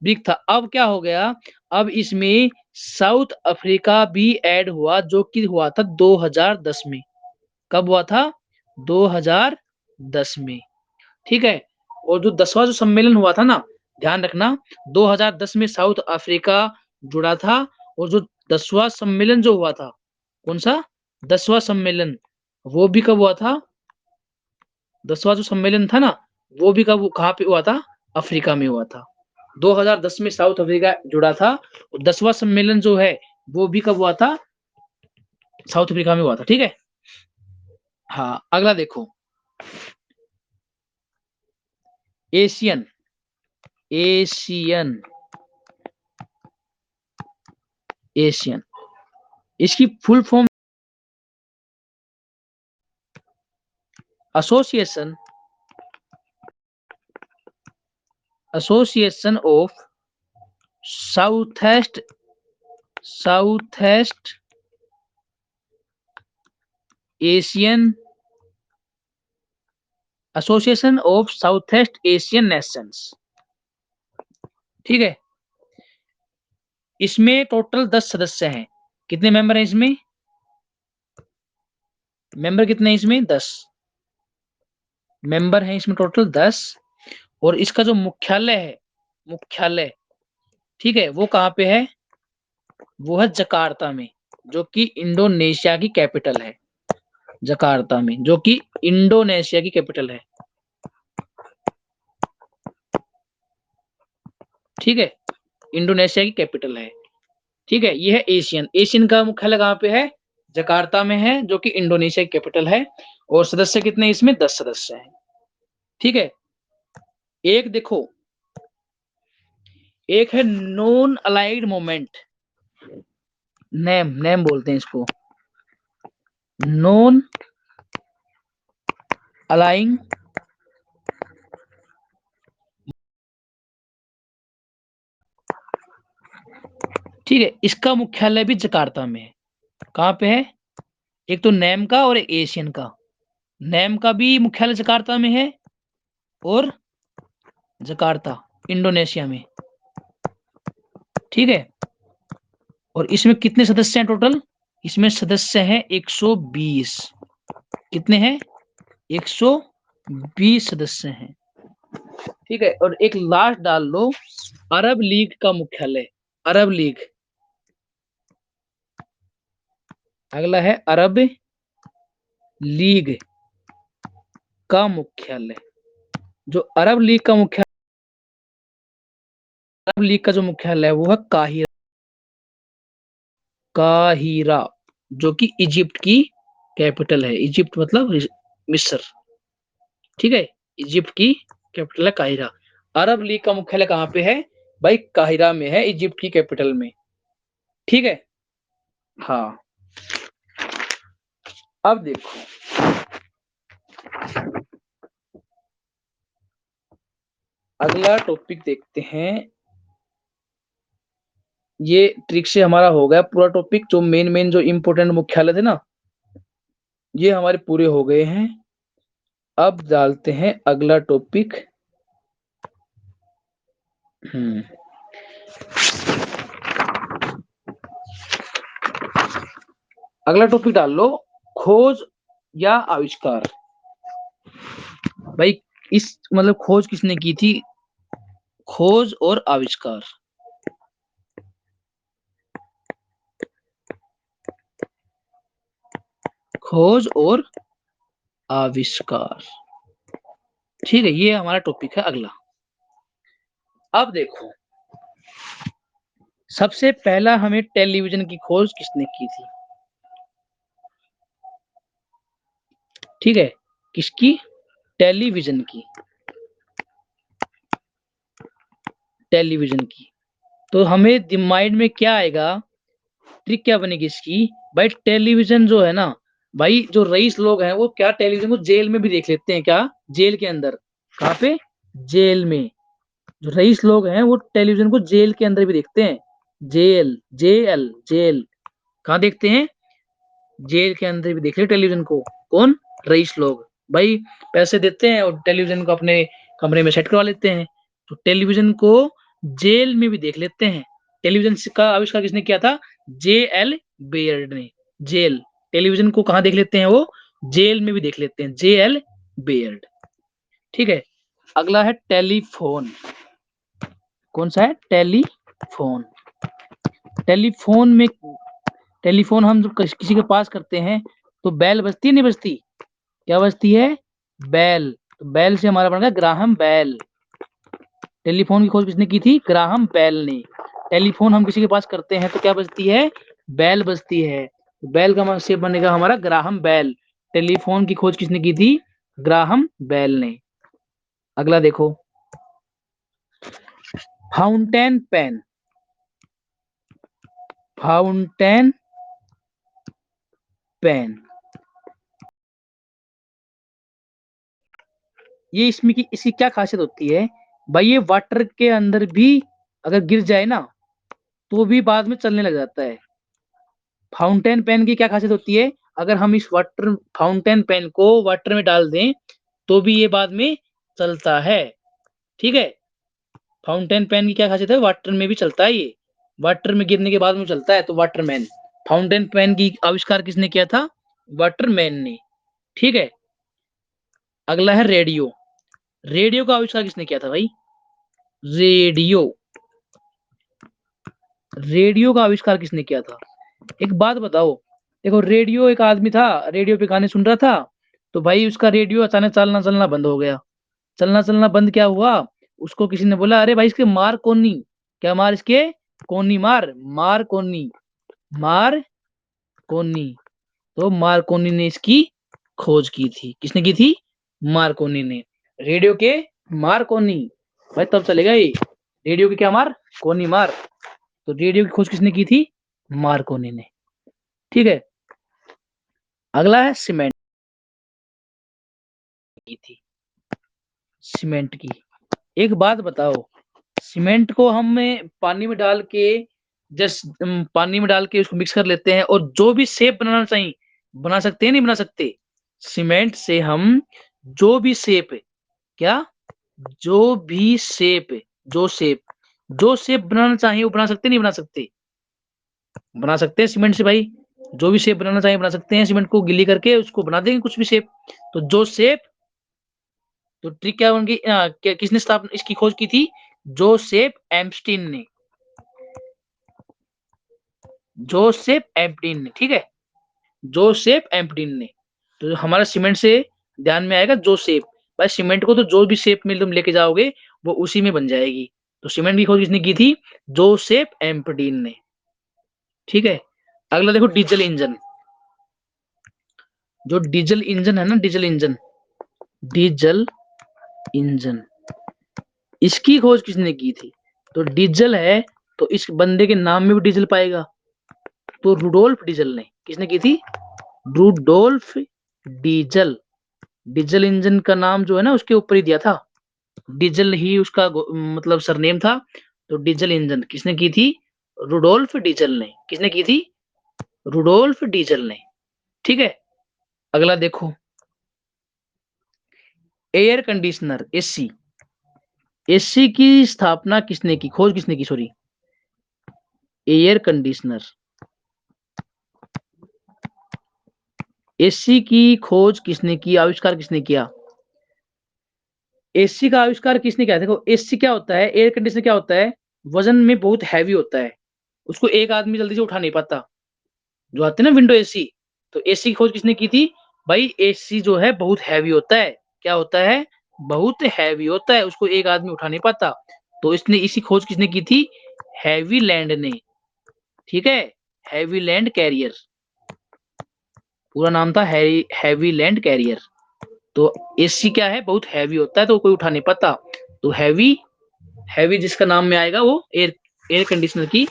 ब्रिक था। अब क्या हो गया? अब इसमें साउथ अफ्रीका भी ऐड हुआ, जो कि हुआ था 2010 में। कब हुआ था? 2010 में, ठीक है। और जो 10वां जो सम्मेलन हुआ था ना, ध्यान रखना, 2010 में साउथ अफ्रीका जुड़ा था। और जो 10वां सम्मेलन जो हुआ था, कौन सा? 10वां सम्मेलन, वो भी कब हुआ था? 10वां जो सम्मेलन था ना, वो भी कब, कहाँ पे हुआ था? अफ्रीका में हुआ था। 2010 में साउथ अफ्रीका जुड़ा था। और 10वां सम्मेलन जो है वो भी कब हुआ था? साउथ अफ्रीका में हुआ था, ठीक है। हाँ, अगला देखो, एशियन, एशियन, एशियन, इसकी full form association, association of south east Asian, association of south east Asian Nations. ठीक है, इसमें टोटल 10 सदस्य हैं। कितने मेंबर हैं इसमें? मेंबर कितने हैं इसमें? 10 मेंबर हैं इसमें टोटल 10। और इसका जो मुख्यालय है, मुख्यालय, ठीक है, वो कहाँ पे है? वो है जकार्ता में, जो कि इंडोनेशिया की कैपिटल है। जकार्ता में, जो कि इंडोनेशिया की कैपिटल है। ठीक है, इंडोनेशिया की कैपिटल है। ठीक है, ये है एशियन। एशियन का मुख्यालय कहाँ पे है? जकार्ता में है, जो कि इंडोनेशिया की कैपिटल है। और सदस्य कितने इसमें? 10 सदस्य हैं। ठीक है, एक देखो, एक है नॉन अलाइड मोमेंट, नेम बोलते हैं इसको, नॉन अलाइंग, ठीक है, इसका मुख्यालय भी जकार्ता में है। कहाँ पे है? एक तो नेम का और एक एशियन का। नेम का भी मुख्यालय जकार्ता में है, और जकार्ता इंडोनेशिया में। ठीक है, और इसमें कितने सदस्य हैं टोटल? इसमें सदस्य हैं 120। कितने हैं? 120 सदस्य हैं। ठीक है, और एक लास्ट डाल लो, अरब लीग का मुख्यालय, अरब लीग। अगला है अरब लीग का मुख्यालय। जो अरब लीग का मुख्यालय, अरब लीग का जो मुख्यालय है वो है काहिरा, काहिरा, जो कि इजिप्ट की कैपिटल है। इजिप्ट मतलब मिस्र। ठीक है, इजिप्ट की कैपिटल है काहिरा। अरब लीग का मुख्यालय कहाँ पे है भाई? काहिरा में है, इजिप्ट की कैपिटल में। ठीक है, हाँ। अब देखो, अगला टॉपिक देखते हैं। ये ट्रिक से हमारा हो गया पूरा टॉपिक। जो मेन जो इंपोर्टेंट मुख्यालय थे ना, ये हमारे पूरे हो गए हैं। अब डालते हैं अगला टॉपिक। अगला टॉपिक डाल लो, खोज या आविष्कार। भाई, इस मतलब खोज किसने की थी? खोज और आविष्कार, खोज और आविष्कार। ठीक है, ये हमारा टॉपिक है अगला। अब देखो, सबसे पहला हमें टेलीविजन की खोज किसने की थी? ठीक है, किसकी? टेलीविजन की, टेलीविजन की। तो हमें माइंड में क्या आएगा? ट्रिक क्या बनेगी इसकी? भाई टेलीविजन जो है ना, भाई जो रईस लोग हैं वो क्या टेलीविजन को जेल में भी देख लेते हैं क्या? जेल के अंदर। कहाँ पे? जेल में। जो रईस लोग हैं वो टेलीविजन को जेल के अंदर भी देखते हैं। Jail, JL, jail. कहाँ देखते हैं? जेल के अंदर भी देख ले टेलीविजन को। कौन? रईस लोग। भाई पैसे देते हैं और टेलीविजन को अपने कमरे में सेट करवा लेते हैं। तो टेलीविजन को जेल में भी देख लेते हैं। टेलीविजन का आविष्कार किसने किया था? जे.एल. बेयर्ड ने। जेल, टेलीविजन को कहाँ देख लेते हैं वो? जेल में भी देख लेते हैं। जे.एल. बेयर्ड। ठीक है, अगला है टेलीफोन। कौन सा है? टेलीफोन। टेलीफोन में, टेलीफोन हम जब किसी के पास करते हैं तो बेल बजती है नहीं बजती? क्या बजती है? बेल। तो बेल से हमारा बन गया ग्राहम बेल। टेलीफोन की खोज किसने की थी? ग्राहम बेल ने। टेलीफोन हम किसी के पास करते हैं तो क्या बजती है? बेल बजती है। तो बेल का शेप बनेगा हमारा ग्राहम बेल। टेलीफोन की खोज किसने की थी? ग्राहम बेल ने। अगला देखो, फाउंटेन पेन, फाउंटेन पेन, ये इसमें की इसकी क्या खासियत होती है भाई? ये वाटर के अंदर भी अगर गिर जाए ना तो भी बाद में चलने लग जाता है। फाउंटेन पेन की क्या खासियत होती है? अगर हम इस वाटर फाउंटेन पेन को वाटर में डाल दें तो भी ये बाद में चलता है। ठीक है, फाउंटेन पेन की क्या खासियत है? वाटर में भी चलता है ये, वाटर में गिरने के बाद में चलता है, तो वाटरमैन। फाउंटेन पेन की आविष्कार किसने किया था? वाटरमैन ने। ठीक है, अगला है रेडियो। रेडियो का आविष्कार किसने किया था भाई? रेडियो, रेडियो का आविष्कार किसने किया था? एक बात बताओ, देखो रेडियो, एक आदमी था, रेडियो पे गाने सुन रहा था, तो भाई उसका रेडियो अचानक चलना चलना बंद हो गया। चलना चलना बंद क्या हुआ? उसको किसी ने बोला, अरे भाई इसके मार कोनी, क्या मार इसके? कोनी मार, मार कोनी, मार कोनी। तो मार्कोनी ने इसकी खोज की थी। किसने की थी? मार्कोनी ने। रेडियो के मार्कोनी, भाई तब चलेगा ये। रेडियो की क्या मार? कोनी मार। तो रेडियो की खोज किसने की थी? मार्कोनी ने। ठीक है, अगला है सीमेंट की थी, सीमेंट की। एक बात बताओ, सीमेंट को हम पानी में डाल के, जस्ट पानी में डाल के उसको मिक्स कर लेते हैं और जो भी शेप बनाना चाहिए बना सकते हैं, नहीं बना सकते? सीमेंट से हम जो भी शेप, क्या, जो भी शेप, जो शेप, जो शेप बनाना चाहिए वो बना सकते, नहीं बना सकते? बना सकते हैं सीमेंट से भाई, जो भी शेप बनाना चाहिए बना सकते हैं। सीमेंट को गिल्ली करके उसको बना देंगे कुछ भी शेप। तो जो शेप, तो ट्रिक क्या उनकी किसने स्थापना इसकी खोज की थी? जोसेफ एम्स्टीन ने, जोसेफ एम्पटीन ने। ठीक है, जोसेफ एम्पटीन ने। तो हमारा सीमेंट से ध्यान में आएगा जोसेफ। भाई सीमेंट को तो जो भी शेप में तुम लेके जाओगे वो उसी में बन जाएगी। तो सीमेंट की खोज किसने की थी? जोसेफ एम्पटीन ने। ठीक है, अगला देखो डीजल इंजन। जो डीजल इंजन है ना, डीजल इंजन, डीजल इंजन, इसकी खोज किसने की थी? तो डीजल है तो इस बंदे के नाम में भी डीजल पाएगा, तो रुडोल्फ डीजल ने। किसने की थी? Rudolf diesel. डीजल इंजन का नाम जो है ना उसके ऊपर ही दिया था, डीजल ही उसका मतलब सरनेम था। तो डीजल इंजन किसने की थी? रुडोल्फ डीजल ने। किसने की थी? रुडोल्फ डीजल ने। ठीक है, अगला देखो, एयर कंडीशनर, एसी। एसी की स्थापना किसने की, खोज किसने की, सॉरी, एयर कंडीशनर, एसी की खोज किसने की, आविष्कार किसने किया? एसी का आविष्कार किसने किया? देखो एसी क्या होता है, एयर कंडीशनर क्या होता है, वजन में बहुत हैवी होता है, उसको एक आदमी जल्दी से उठा नहीं पाता, जो आते हैं ना विंडो एसी। तो एसी की खोज किसने की थी? भाई एसी जो है बहुत हैवी होता है, क्या होता है? बहुत हैवी होता है, उसको एक आदमी उठा नहीं पाता। तो इसने इसी खोज किसने की थी? हैवी लैंड ने। ठीक है, हैवी लैंड कैरियर, पूरा नाम था हैवी लैंड कैरियर। तो एसी क्या है, बहुत हैवी होता है तो कोई उठा नहीं पाता। तो हैवी, हैवी जिसका नाम में आएगा वो एयर, एयर कंडीशनर की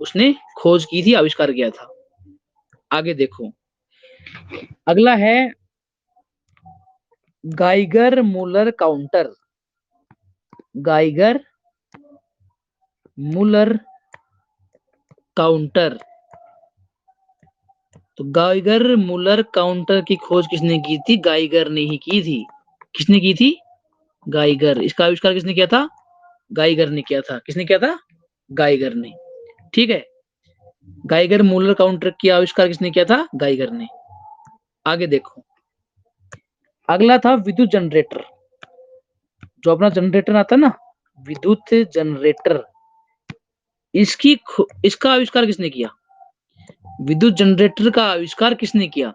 उसने खोज की थी, आविष्कार किया था। आगे देखो, अगला है Geiger Muller counter, Geiger Muller counter. तो गाइगर मूलर काउंटर की खोज किसने की थी? गाइगर ने ही की थी। किसने की थी? गाइगर। इसका आविष्कार किसने किया था? गाइगर ने किया था। किसने किया था? गाइगर ने। ठीक है, गाइगर मूलर काउंटर की आविष्कार किसने किया था? गाइगर ने। आगे देखो, अगला था विद्युत जनरेटर। जो अपना जनरेटर आता है ना, विद्युत जनरेटर, इसका आविष्कार किसने किया? विद्युत जनरेटर का आविष्कार किसने किया?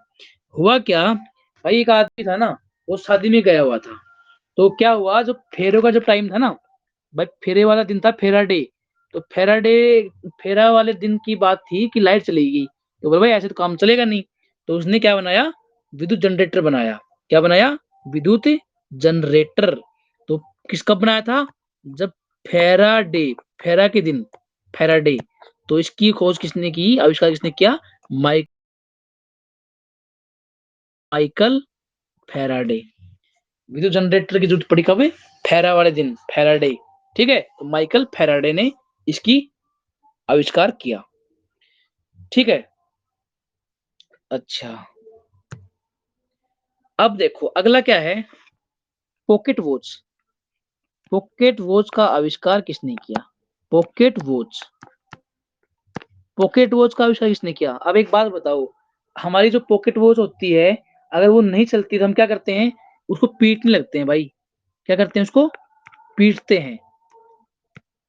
हुआ क्या भाई, एक आदमी था ना, वो शादी में गया हुआ था। तो क्या हुआ, जो फेरों का जब टाइम था ना, भाई फेरे वाला दिन था, फेरा डे। तो फेरा डे, फेरा वाले दिन की बात थी कि लाइट चली गई। तो बोले भाई ऐसे तो काम चलेगा नहीं। तो उसने क्या बनाया? विद्युत जनरेटर बनाया। क्या बनाया? विद्युत जनरेटर। तो किसका बनाया था? जब फेरा डे, फेरा के दिन, फेराडे। तो इसकी खोज किसने की, आविष्कार किसने किया, माइकल फेराडे। विद्युत जनरेटर की जरूरत पड़ी कब, फेरा वाले दिन, फेराडे। ठीक है, तो माइकल फेराडे ने इसकी आविष्कार किया। ठीक है, अच्छा। अब देखो अगला क्या है, पॉकेट वॉच। पॉकेट वॉच का आविष्कार किसने किया, पॉकेट वॉच, पॉकेट वॉच का आविष्कार किसने किया। अब एक बात बताओ, हमारी जो पॉकेट वॉच होती है, अगर वो नहीं चलती तो हम क्या करते हैं, उसको पीटने लगते हैं भाई। क्या करते हैं, उसको पीटते हैं।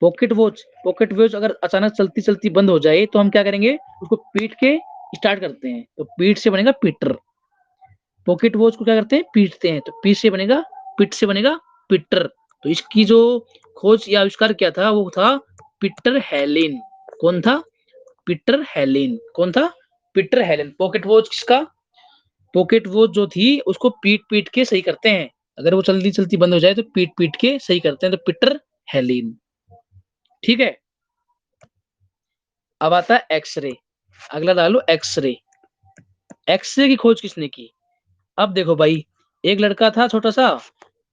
पॉकेट वॉच अगर अचानक चलती चलती बंद हो जाए तो हम क्या करेंगे, उसको पीट के स्टार्ट करते हैं, तो पीट से बनेगा पीटर। पॉकेट वॉच को क्या करते हैं, पीटते हैं, तो पीट से बनेगा, पिट से बनेगा पीटर। तो इसकी जो खोज या आविष्कार किया था वो था पीटर हेलिन। कौन था, पीटर हेलिन। कौन था, पीटर हेलिन। पॉकेट वॉच किसका, पॉकेट वॉच जो थी उसको पीट पीट के सही करते हैं, अगर वो चलती चलती बंद हो जाए तो पीट पीट के सही करते हैं, तो पीटर हेलिन। ठीक है, अब आता है एक्सरे। अगला डालो एक्सरे। एक्सरे की खोज किसने की। अब देखो भाई, एक लड़का था छोटा सा,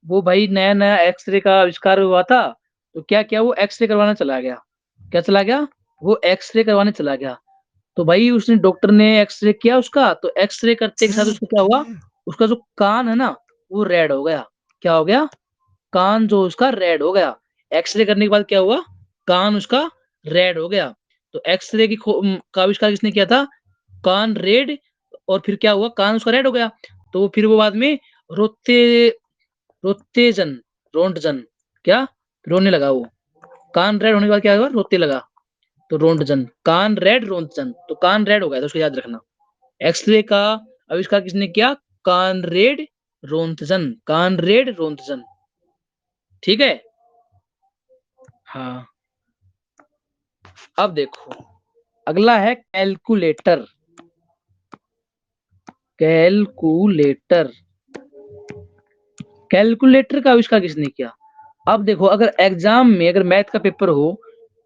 वो भाई नया नया एक्सरे का आविष्कार हुआ था, तो क्या क्या वो एक्सरे करवाने चला गया। क्या चला गया, वो एक्सरे करवाने चला गया। तो भाई उसने, डॉक्टर ने एक्सरे किया उसका, तो एक्सरे करते के साथ उसको क्या हुआ, उसका जो कान है ना वो रेड हो गया। क्या हो गया, कान जो उसका रेड हो गया। एक्सरे करने के बाद क्या हुआ, कान उसका रेड हो गया। तो एक्सरे का आविष्कार किसने किया था, कान रेड, और फिर क्या हुआ, कान उसका रेड हो गया। तो फिर वो बाद में रोते रोतेजन रोंटजन, क्या, रोने लगा वो। कान रेड होने के बाद क्या हुआ, रोते लगा, तो रोंटजन, कान रेड रोंटजन, तो कान रेड हो गया, तो उसको याद रखना। एक्सरे का आविष्कार किसने किया, कान रेड रोंतजन, कान रेड रोंतजन। ठीक है, हाँ। अब देखो अगला है कैलकुलेटर। कैलकुलेटर, कैलकुलेटर का आविष्कार किसने किया। अब देखो, अगर एग्जाम में अगर मैथ का पेपर हो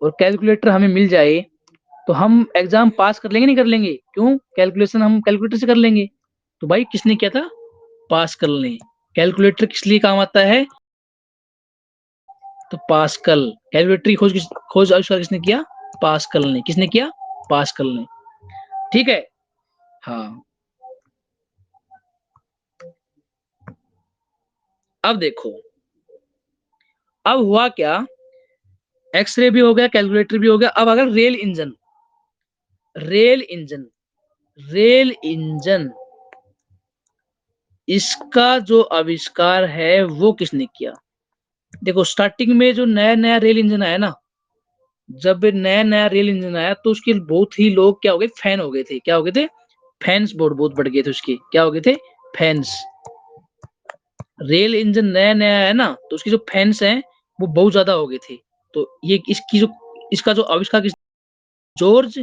और कैलकुलेटर हमें मिल जाए, तो हम एग्जाम पास कर लेंगे, नहीं कर लेंगे, क्यों, कैलकुलेशन हम कैलकुलेटर से कर लेंगे। तो भाई किसने किया था, पास कर लें। कैलकुलेटर किस लिए काम आता है, तो पास्कल। कैलकुलेटर की खोज आविष्कार किसने किया, पास्कल ने। किसने किया, पास्कल ने। ठीक है, हाँ। अब देखो, अब हुआ क्या, एक्सरे भी हो गया, कैलकुलेटर भी हो गया, अब अगर rail engine. Rail engine, rail engine, इसका जो आविष्कार है वो किसने किया। देखो स्टार्टिंग में जो नया नया रेल इंजन आया ना, जब नया नया रेल इंजन आया तो उसके बहुत ही लोग क्या हो गए, फैन हो गए थे। क्या हो गए थे, फैंस बहुत बहुत बढ़ गए थे उसके। क्या हो गए थे, फैंस। रेल इंजन नया नया है ना, तो उसके जो फैंस हैं वो बहुत ज्यादा हो गए थे। तो ये इसकी जो, इसका जो आविष्कार किस, George,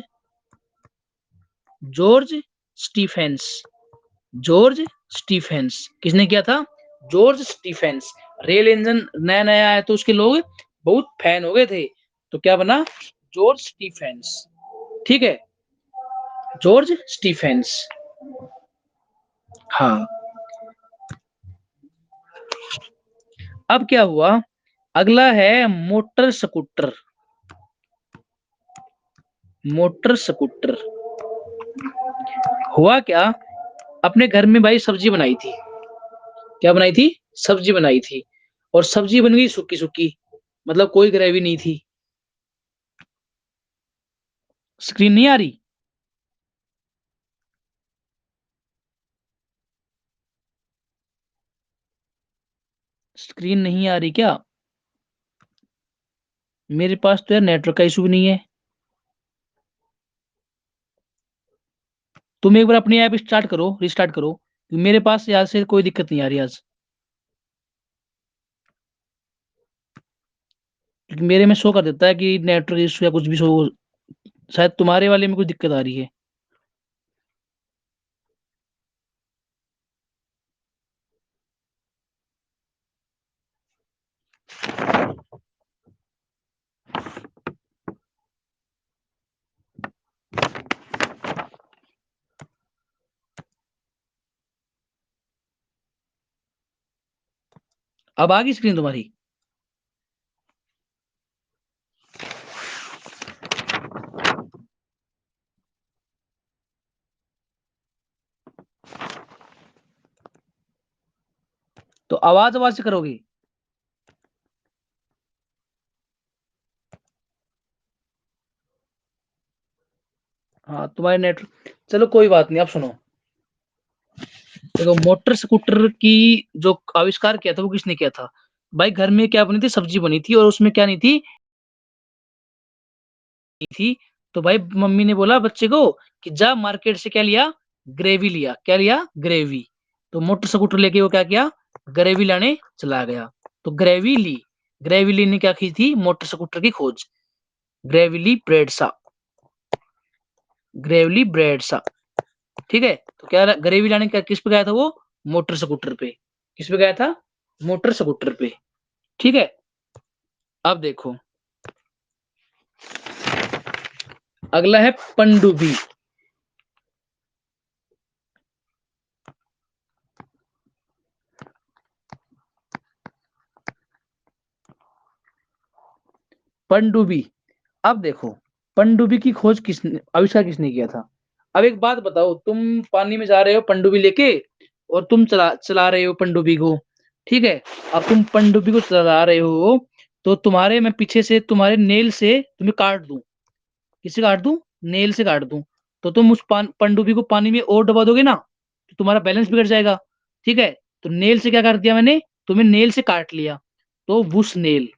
George Stephens. George Stephens किसने किया था, जॉर्ज स्टीफेंस। रेल इंजन नया नया आया तो उसके लोग बहुत फैन हो गए थे, तो क्या बना, जॉर्ज स्टीफेंस। ठीक है, जॉर्ज स्टीफेंस, हाँ। अब क्या हुआ, अगला है मोटर स्कूटर। मोटर स्कूटर, हुआ क्या, अपने घर में भाई सब्जी बनाई थी। क्या बनाई थी, सब्जी बनाई थी, और सब्जी बन गई सूखी सूखी, मतलब कोई ग्रेवी नहीं थी। स्क्रीन नहीं आ रही, स्क्रीन नहीं आ रही क्या, मेरे पास तो यार नेटवर्क का इशू भी नहीं है। तुम एक बार अपनी ऐप स्टार्ट करो, रिस्टार्ट करो, क्योंकि मेरे पास यहाँ से कोई दिक्कत नहीं आ रही आज, क्योंकि मेरे में शो कर देता है कि नेटवर्क इशू या कुछ भी शो, शायद तुम्हारे वाले में कुछ दिक्कत आ रही है। अब आ गई स्क्रीन तुम्हारी? तो आवाज से करोगे? हाँ, तुम्हारे नेट, चलो कोई बात नहीं, अब सुनो। देखो, मोटर स्कूटर की जो आविष्कार किया था वो किसने किया था? भाई घर में क्या बनी थी? सब्जी बनी थी, और उसमें क्या नहीं थी। तो भाई मम्मी ने बोला बच्चे को कि जा मार्केट से क्या लिया? ग्रेवी लिया। क्या लिया? ग्रेवी। तो मोटर स्कूटर लेके वो क्या किया? ग्रेवी लाने चला गया। तो ग्रेवी ली। ग्रेवी ली ने क्या की थी? मोटर स्कूटर की खोज। ग्रेविली ब्रेडसा। ग्रेवली ब्रेडसा। ठीक है। तो क्या ग्रेवी लाने का किस पे गया था वो? मोटर स्कूटर पे। किस पे गया था? मोटर स्कूटर पे। ठीक है। अब देखो, अगला है पनडुब्बी। पनडुब्बी। अब देखो, पनडुब्बी की खोज किसने, आविष्कार किसने किया था? अब एक बात बताओ, तुम पानी में जा रहे हो पनडुब्बी लेके, और तुम चला चला रहे हो पनडुब्बी को। ठीक है। अब तुम पनडुब्बी को चला रहे हो, तो तुम्हारे, मैं पीछे से तुम्हारे नेल से तुम्हें काट दूं। किससे काट दूं? नेल से काट दूं। तो तुम उस पनडुब्बी को पानी में और डुबा दोगे ना, तो तुम्हारा बैलेंस बिगड़ जाएगा। ठीक है। तो नेल से क्या कर दिया मैंने? तुम्हें नेल से काट लिया। तो वुस नेल।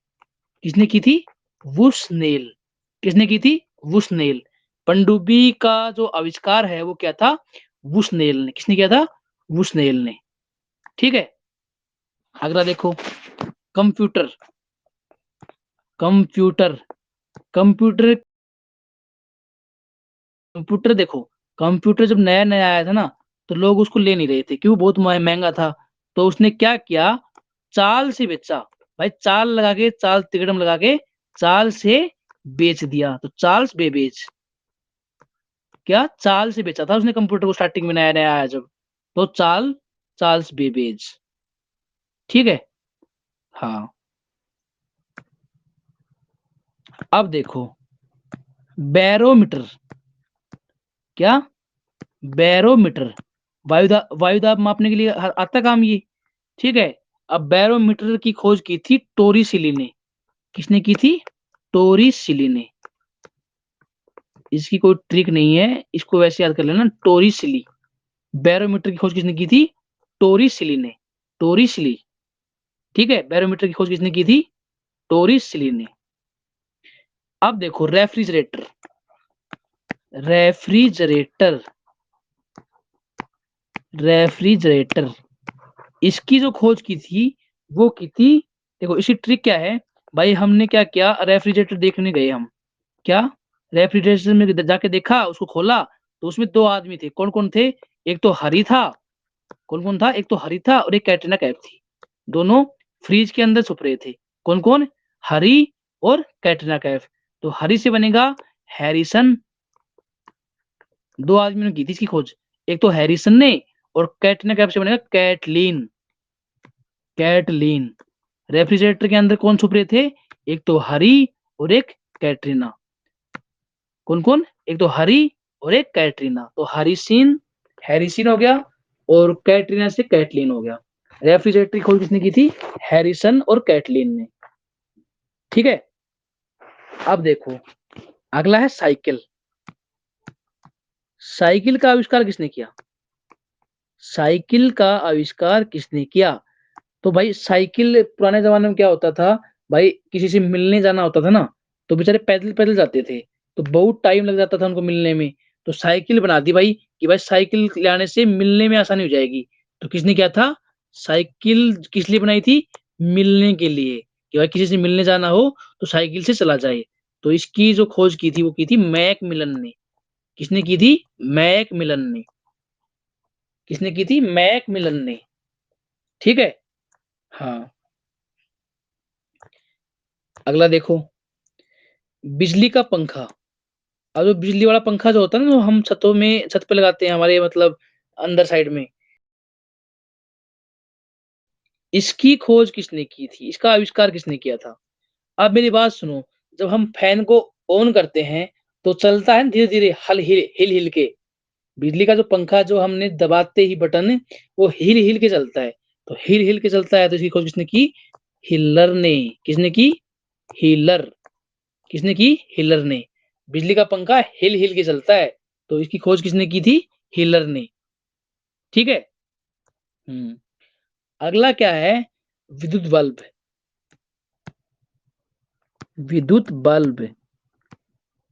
किसने की थी? वुस नेल। किसने की थी? वुस नेल। पनडुब्बी का जो आविष्कार है वो क्या था? वुस नेल ने। किसने किया था? वुस नेल ने। ठीक है। अगला देखो, कंप्यूटर। कंप्यूटर। कंप्यूटर। कंप्यूटर देखो, कंप्यूटर जब नया नया आया था ना, तो लोग उसको ले नहीं रहे थे, क्यों? बहुत महंगा था। तो उसने क्या किया? चाल से बेचा। भाई चाल लगा के, चाल तिकड़म लगा के, चाल से बेच दिया। तो चार्ल्स बेबेज। क्या? चाल से बेचा था उसने कंप्यूटर को, स्टार्टिंग में नया नया आया जब। तो चार्ल्स बेबेज। ठीक है। हाँ। अब देखो, बैरोमीटर। क्या? बैरोमीटर। वायुदाब मापने के लिए आता काम ये। ठीक है। अब बैरोमीटर की खोज की थी टोरिसिली ने। किसने की थी? टोरिसिली ने। इसकी कोई ट्रिक नहीं है, इसको वैसे याद कर लेना, टोरिसिली। बैरोमीटर की खोज किसने की थी? टोरिसिली ने। टोरिसिली। ठीक है। बैरोमीटर की खोज किसने की थी? टोरिसिली ने। अब देखो, रेफ्रिजरेटर। रेफ्रिजरेटर। रेफ्रिजरेटर। इसकी जो खोज की थी वो की थी, देखो इसकी ट्रिक क्या है। भाई हमने क्या किया? रेफ्रिजरेटर देखने गए हम। क्या? रेफ्रिजरेटर में जाके देखा, उसको खोला, तो उसमें दो आदमी थे। कौन कौन थे? एक तो हरी था। कौन कौन था? एक तो हरी था और एक कैटरीना कैफ थी। दोनों फ्रिज के अंदर छुप रहे थे। कौन कौन? हरी और कैटरीना कैफ। तो हरी से बनेगा हैरिसन। दो आदमियों ने की थी इसकी खोज। एक तो हैरिसन ने, और कैटरीना कैफ से बनेगा कैटलीन। कैटलीन। रेफ्रिजरेटर के अंदर कौन छुप रहे थे? एक तो हरी और एक कैटरीना। कौन कौन? एक तो हरी और एक कैटरीना। तो हरीसीन, हैरिसिन हो गया, और कैटरीना से कैटलीन हो गया। रेफ्रिजरेटर की खोज किसने की थी? हैरिसन और कैटलीन ने। ठीक है। अब देखो, अगला है साइकिल। साइकिल का आविष्कार किसने किया? साइकिल का आविष्कार किसने किया? तो भाई साइकिल, पुराने जमाने में क्या होता था? भाई किसी से मिलने जाना होता था ना, तो बेचारे पैदल पैदल जाते थे, तो बहुत टाइम लग जाता था उनको मिलने में। तो साइकिल बना दी भाई, कि भाई साइकिल लाने से मिलने में आसानी हो जाएगी। तो किसने किया था? साइकिल किस लिए बनाई थी? मिलने के लिए, कि भाई किसी से मिलने जाना हो तो साइकिल से चला जाए। तो इसकी जो खोज की थी वो की थी मैक मिलन ने। किसने की थी? मैक मिलन ने। किसने की थी? मैक मिलन ने। ठीक है। हाँ। अगला देखो, बिजली का पंखा। अब जो बिजली वाला पंखा जो होता है ना, जो हम छतों में, छत पे लगाते हैं हमारे, मतलब अंदर साइड में। इसकी खोज किसने की थी? इसका आविष्कार किसने किया था? अब मेरी बात सुनो, जब हम फैन को ऑन करते हैं, तो चलता है ना धीरे-धीरे हिल-हिल के। बिजली का जो पंखा जो हमने दबाते ही बटन, वो हिल-हिल के चलता है। तो हिल-हिल के चलता है, तो इसकी खोज किसने की? हिलर ने। किसने की? हीलर। किसने की? हिलर ने। बिजली का पंखा हिल-हिल के चलता है, तो इसकी खोज किसने की थी? हिलर ने। ठीक है? हुँ। अगला क्या है? विद्युत बल्ब। विद्युत बल्ब।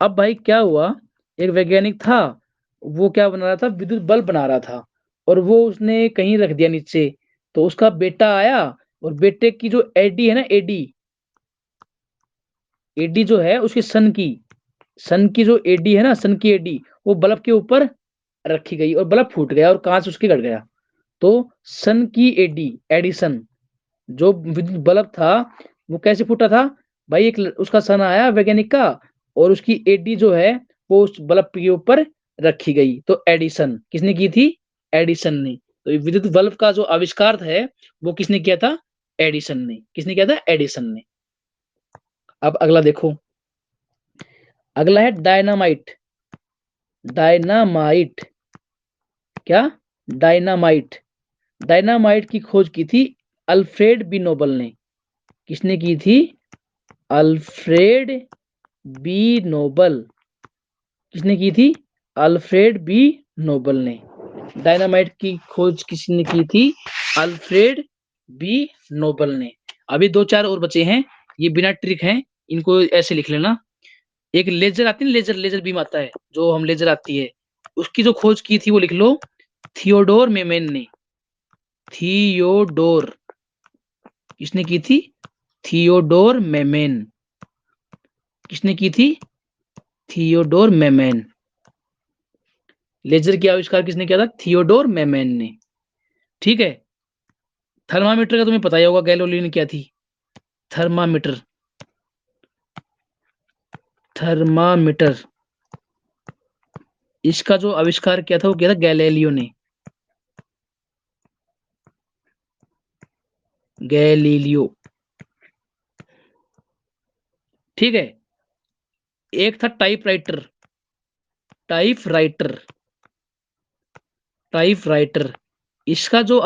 अब भाई क्या हुआ, एक वैज्ञानिक था, वो क्या बना रहा था? विद्युत बल्ब बना रहा था और वो उसने कहीं रख दिया नीचे। तो उसका बेटा आया और बेटे की जो एडी है ना, एडी, एडी जो है उसके सन की जो एडी है ना, सन की एडी, वो बल्ब के ऊपर रखी गई और बल्ब फूट गया और काँच उसके गड़ गया। तो सन की एडी, एडिसन, जो विद्युत बल्ब था, वो कैसे फूटा था? भाई एक उसका सन आया वैज्ञानिक का और उसकी एडी जो है वो उस बल्ब के ऊपर रखी गई। तो एडिसन किसने की थी? एडिसन ने। तो ये विद्युत बल्ब का जो आविष्कार है वो किसने किया था? एडिसन ने। किसने किया था? एडिसन ने। अब अगला देखो, अगला है डायनामाइट। डायनामाइट। क्या? डायनामाइट। डायनामाइट की खोज की थी अल्फ्रेड बी नोबल ने। किसने की थी? Alfred B Nobel. किसने की थी? अल्फ्रेड बी नोबल ने। डायनामाइट की खोज किसने की थी? अल्फ्रेड बी नोबल ने। अभी 2-4 और बचे हैं, ये बिना ट्रिक हैं, इनको ऐसे लिख लेना। एक लेज़र आती है ना, लेज़र बीम आता है, जो हम लेज़र आती है, उसकी जो खोज की थी वो लिख लो, थियोडोर मेमेन ने। थियोडोर। किसने की थी? थियोडोर मेमेन। किसने की थी? थियोडोर मेमेन। लेज़र की आविष्कार किसने किया था? थियोडोर मेमेन ने। ठीक है? थर्मामीटर का तुम्हें पता ही होगा, गैलीलियो ने क्या थी? थर्मामीटर। थर्मामीटर। इसका जो आविष्कार किया था वो किया था गैलीलियो ने। गैलीलियो। ठीक है? एक था टाइपराइटर। टाइपराइटर। टाइपराइटर। इसका जो